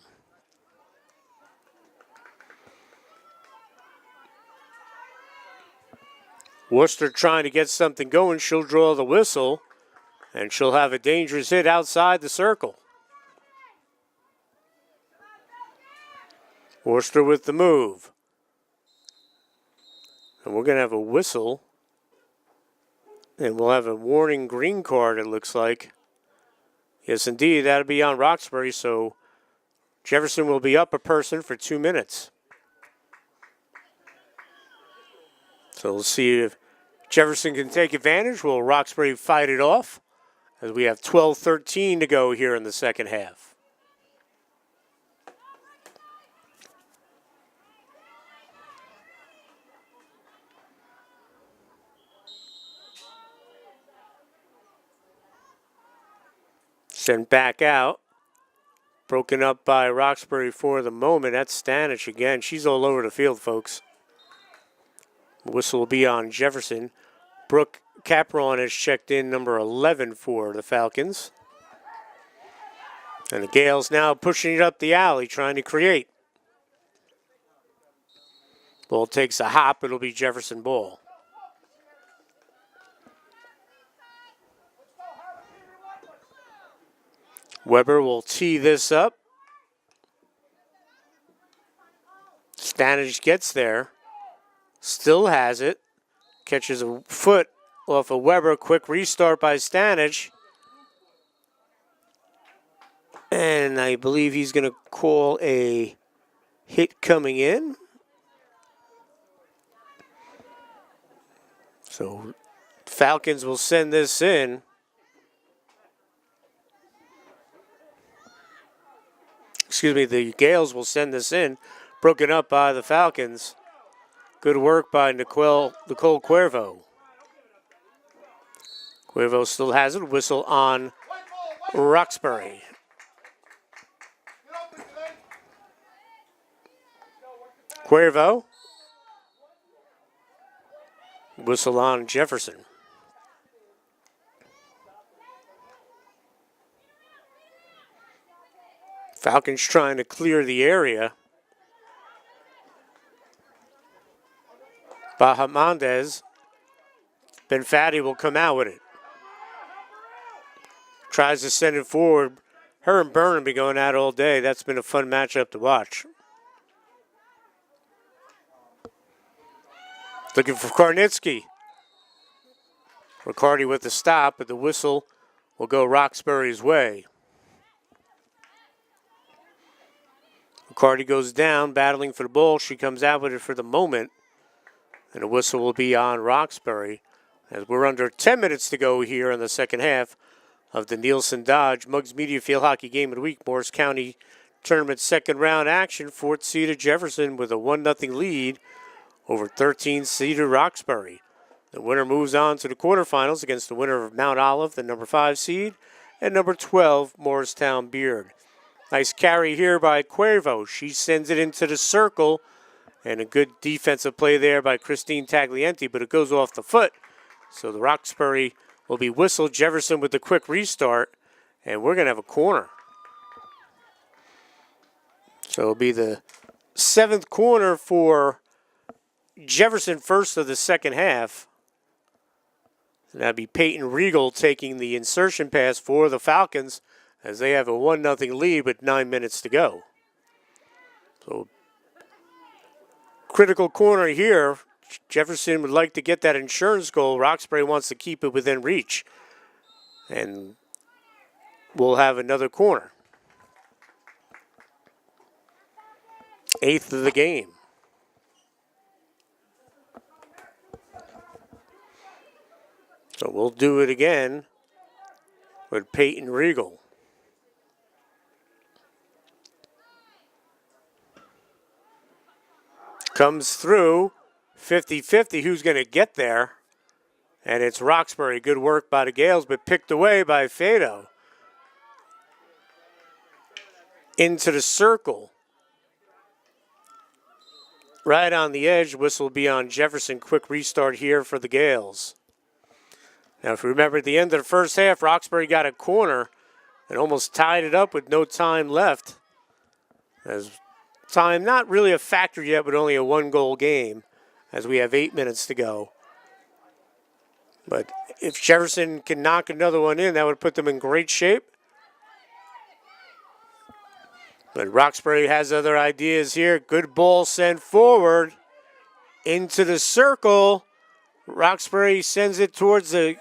Worcester trying to get something going. She'll draw the whistle, and she'll have a dangerous hit outside the circle. Worcester with the move. And we're going to have a whistle. And we'll have a warning green card, it looks like. Yes, indeed, that'll be on Roxbury, so Jefferson will be up a person for 2 minutes. So we'll see if Jefferson can take advantage. Will Roxbury fight it off? As we have 12:13 to go here in the second half. Sent back out. Broken up by Roxbury for the moment. That's Stanich again. She's all over the field, folks. Whistle will be on Jefferson. Brooke Capron has checked in number 11 for the Falcons. And the Gales now pushing it up the alley, trying to create. Ball takes a hop. It'll be Jefferson ball. Weber will tee this up. Stanich gets there. Still has it. Catches a foot off of Weber. Quick restart by Stanich. And I believe he's going to call a hit coming in. So Falcons will send this in. Excuse me, the Gales will send this in. Broken up by the Falcons. Good work by Nicole Cuervo. Cuervo still has it. Whistle on Roxbury. Cuervo. Whistle on Jefferson. Falcons trying to clear the area. Bahamondes. Benfatti will come out with it. Tries to send it forward. Her and Burnham be going at it all day. That's been a fun matchup to watch. Looking for Karnitsky. Riccardi with the stop, but the whistle will go Roxbury's way. Riccardi goes down, battling for the ball. She comes out with it for the moment. And the whistle will be on Roxbury. As we're under 10 minutes to go here in the second half of the Nielsen Dodge Muggs Media Field Hockey Game of the Week. Morris County Tournament second round action. 4th seeded Jefferson with a 1-0 lead over 13 seeded Roxbury. The winner moves on to the quarterfinals against the winner of Mount Olive, the number 5 seed, and number 12, Morristown Beard. Nice carry here by Cuervo. She sends it into the circle. And a good defensive play there by Christine Taglienti, but it goes off the foot. So the Roxbury will be whistled. Jefferson with the quick restart. And we're going to have a corner. So it'll be the 7th corner for Jefferson, first of the second half. And that'll be Peyton Regal taking the insertion pass for the Falcons as they have a 1-0 lead with 9 minutes to go. So critical corner here. Jefferson would like to get that insurance goal. Roxbury wants to keep it within reach. And we'll have another corner. 8th of the game. So we'll do it again with Peyton Regal. Comes through 50-50. Who's going to get there? And it's Roxbury. Good work by the Gales, but picked away by Fado. Into the circle. right on the edge. Whistle will be on Jefferson. Quick restart here for the Gales. Now, if you remember at the end of the first half, Roxbury got a corner and almost tied it up with no time left. As time not really a factor yet, but only a 1-goal game as we have 8 minutes to go. But if Jefferson can knock another one in, that would put them in great shape. But Roxbury has other ideas here. Good ball sent forward into the circle. Roxbury sends it towards the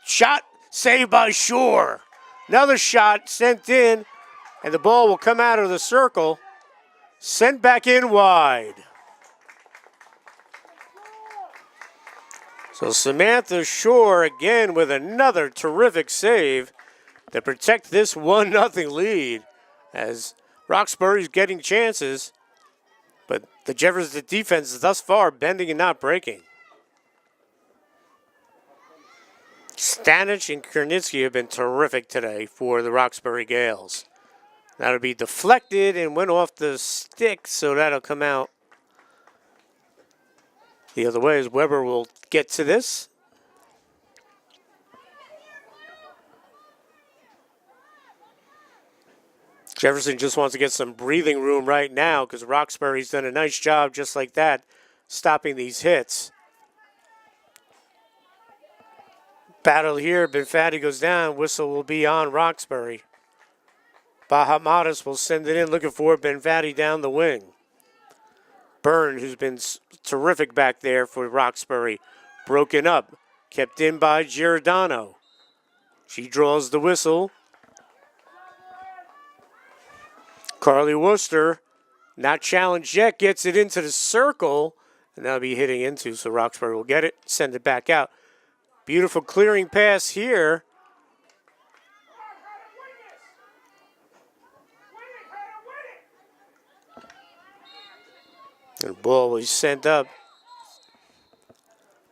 shot. Saved by Shore. Another shot sent in, and the ball will come out of the circle. Sent back in wide. So Samantha Shore again with another terrific save to protect this 1-0 lead as Roxbury's getting chances, but the Jefferson defense is thus far bending and not breaking. Stanich and Kernitsky have been terrific today for the Roxbury Gales. That'll be deflected and went off the stick, so that'll come out the other way as Weber will get to this. Jefferson just wants to get some breathing room right now because Roxbury's done a nice job just like that, stopping these hits. Battle here, Benfatti goes down, whistle will be on Roxbury. Bahamatis will send it in, looking for Benfatti down the wing. Byrne, who's been terrific back there for Roxbury, broken up, kept in by Giordano. She draws the whistle. Carly Worcester, not challenged yet, gets it into the circle, and that'll be hitting into, so Roxbury will get it, send it back out. Beautiful clearing pass here. And the ball was sent up.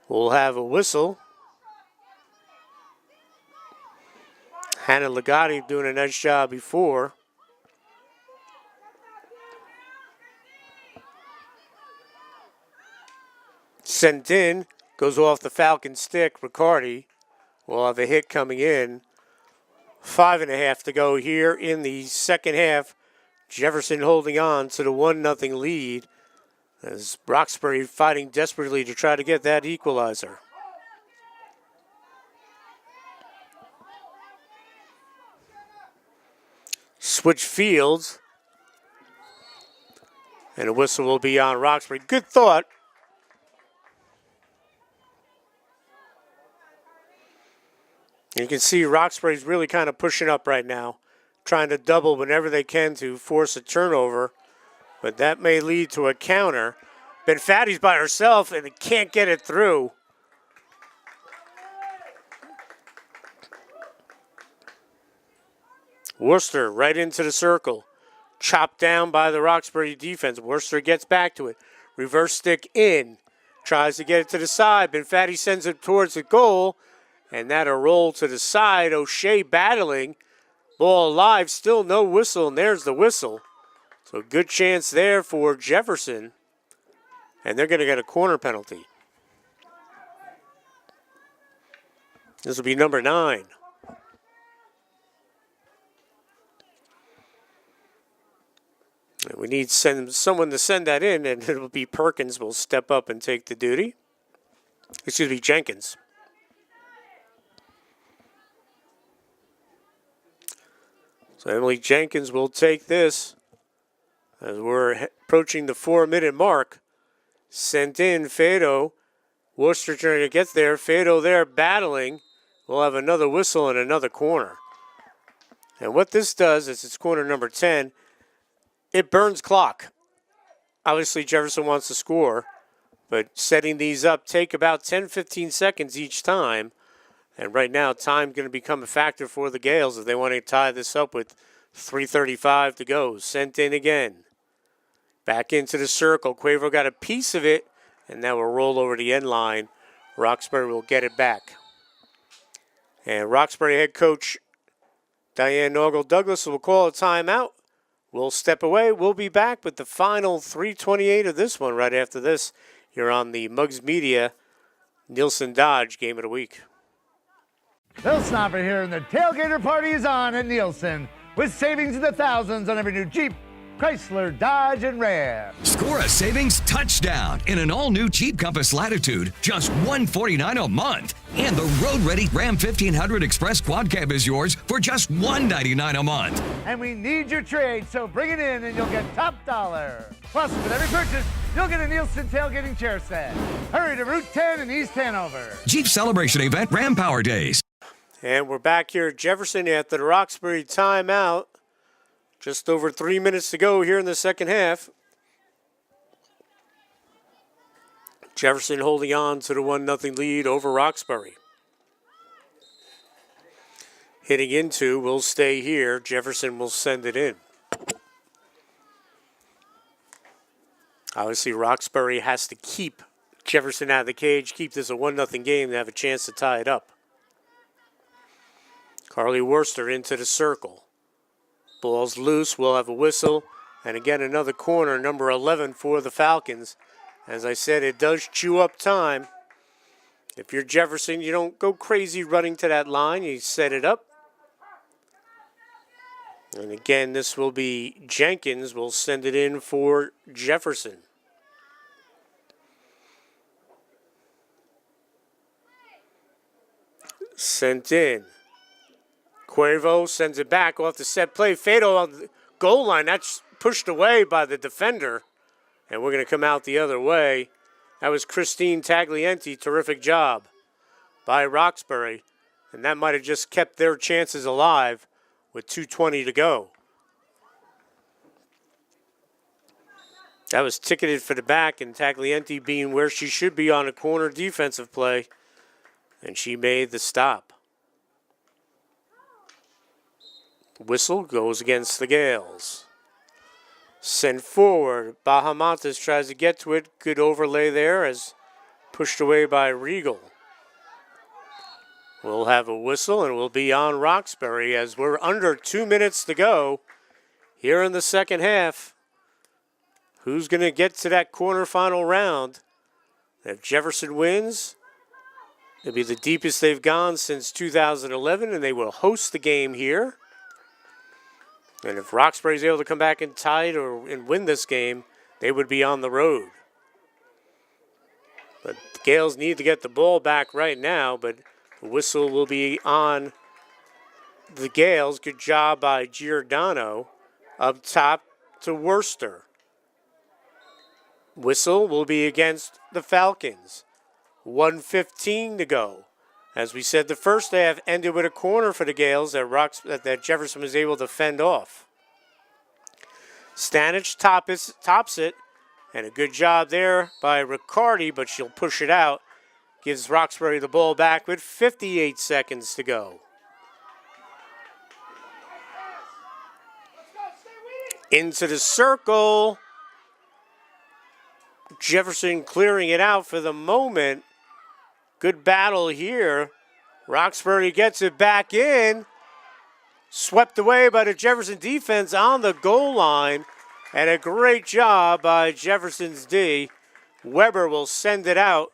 We'll have a whistle. Hannah Legati doing a nice job before. Sent in, goes off the Falcon stick. Riccardi will have a hit coming in. 5.5 to go here in the second half. Jefferson holding on to the 1-0 lead as Roxbury fighting desperately to try to get that equalizer. Switch fields. And a whistle will be on Roxbury. Good thought. You can see Roxbury's really kind of pushing up right now, trying to double whenever they can to force a turnover. But that may lead to a counter. Benfatti's by herself and can't get it through. Worcester right into the circle. Chopped down by the Roxbury defense. Worcester gets back to it. Reverse stick in. Tries to get it to the side. Benfatti sends it towards the goal. And that'll roll to the side. O'Shea battling. Ball alive. Still no whistle. And there's the whistle. So good chance there for Jefferson. And they're going to get a corner penalty. This will be number 9. We need someone to send that in, and it'll be Perkins will step up and take the duty. Excuse me, Jenkins. So Emily Jenkins will take this as we're approaching the 4-minute mark. Sent in, Fado. Worcester trying to get there. Fado there battling. We'll have another whistle and another corner. And what this does is it's corner number 10. It burns clock. Obviously, Jefferson wants to score, but setting these up take about 10-15 seconds each time. And right now, time going to become a factor for the Gales if they want to tie this up with 3:35 to go. Sent in again. Back into the circle. Quavo got a piece of it, and that will roll over the end line. Roxbury will get it back. And Roxbury head coach Diane Norgal Douglas will call a timeout. we'll step away. We'll be back with the final 3:28 of this one right after this. You're on the Muggs Media Nielsen Dodge Game of the Week. Bill Snopper here, and the tailgater party is on at Nielsen with savings in the thousands on every new Jeep, Chrysler, Dodge, and Ram. Score a savings touchdown in an all-new Jeep Compass Latitude, just $149 a month. And the road-ready Ram 1500 Express Quad Cab is yours for just $199 a month. And we need your trade, so bring it in and you'll get top dollar. Plus, with every purchase, you'll get a Nielsen tailgating chair set. Hurry to Route 10 in East Hanover. Jeep Celebration Event Ram Power Days. And we're back here at Jefferson after the Roxbury timeout. Just over 3 minutes to go here in the second half. Jefferson holding on to the 1-0 lead over Roxbury. Hitting into will stay here. Jefferson will send it in. Obviously, Roxbury has to keep Jefferson out of the cage, keep this a 1-0 game to have a chance to tie it up. Carly Worcester into the circle. Ball's loose. We'll have a whistle. And again, another corner, number 11 for the Falcons. As I said, it does chew up time. If you're Jefferson, you don't go crazy running to that line. You set it up. And again, this will be Jenkins. Will send it in for Jefferson. Sent in. Cuervo sends it back off the set play. Fado on the goal line. That's pushed away by the defender. And we're going to come out the other way. That was Christine Taglienti. Terrific job by Roxbury. And that might have just kept their chances alive with 2:20 to go. That was ticketed for the back, and Taglienti being where she should be on a corner defensive play. And she made the stop. Whistle goes against the Gales. Sent forward. Bahamontes tries to get to it. Good overlay there as pushed away by Regal. We'll have a whistle and we'll be on Roxbury as we're under 2 minutes to go here in the second half. Who's going to get to that quarterfinal round? If Jefferson wins, it'll be the deepest they've gone since 2011, and they will host the game here. And if Roxbury's able to come back and tie it and win this game, they would be on the road. But the Gales need to get the ball back right now, but the whistle will be on the Gales. Good job by Giordano. Up top to Worcester. Whistle will be against the Falcons. 1:15 to go. As we said, the first half ended with a corner for the Gales that Jefferson was able to fend off. Stanich tops it, and a good job there by Riccardi, but she'll push it out. Gives Roxbury the ball back with 58 seconds to go. Into the circle. Jefferson clearing it out for the moment. Good battle here. Roxbury gets it back in. Swept away by the Jefferson defense on the goal line. And a great job by Jefferson's D. Weber will send it out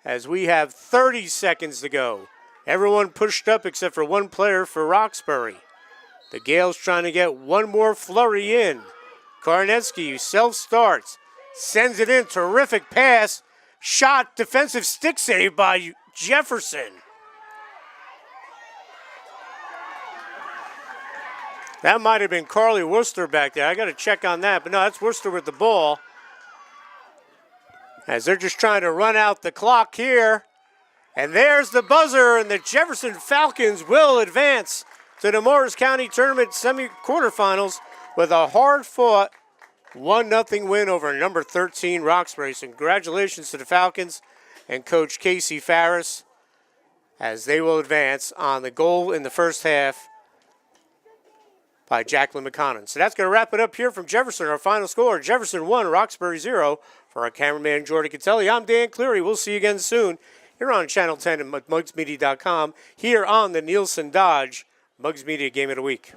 as we have 30 seconds to go. Everyone pushed up except for one player for Roxbury. The Gales trying to get one more flurry in. Karnetsky self-starts. Sends it in. Terrific pass. Shot, defensive stick save by Jefferson. That might have been Carly Worcester back there. I got to check on that. But no, that's Worcester with the ball. As they're just trying to run out the clock here. And there's the buzzer, and the Jefferson Falcons will advance to the Morris County Tournament semi-quarterfinals with a hard-fought 1-0 win over number 13 Roxbury. So congratulations to the Falcons and Coach Casey Farris as they will advance on the goal in the first half by Jacqueline McConnell. So that's going to wrap it up here from Jefferson. Our final score, Jefferson 1, Roxbury 0. For our cameraman, Jordan Catelli, I'm Dan Cleary. We'll see you again soon here on Channel 10 and MuggsMedia.com here on the Nielsen Dodge Muggs Media Game of the Week.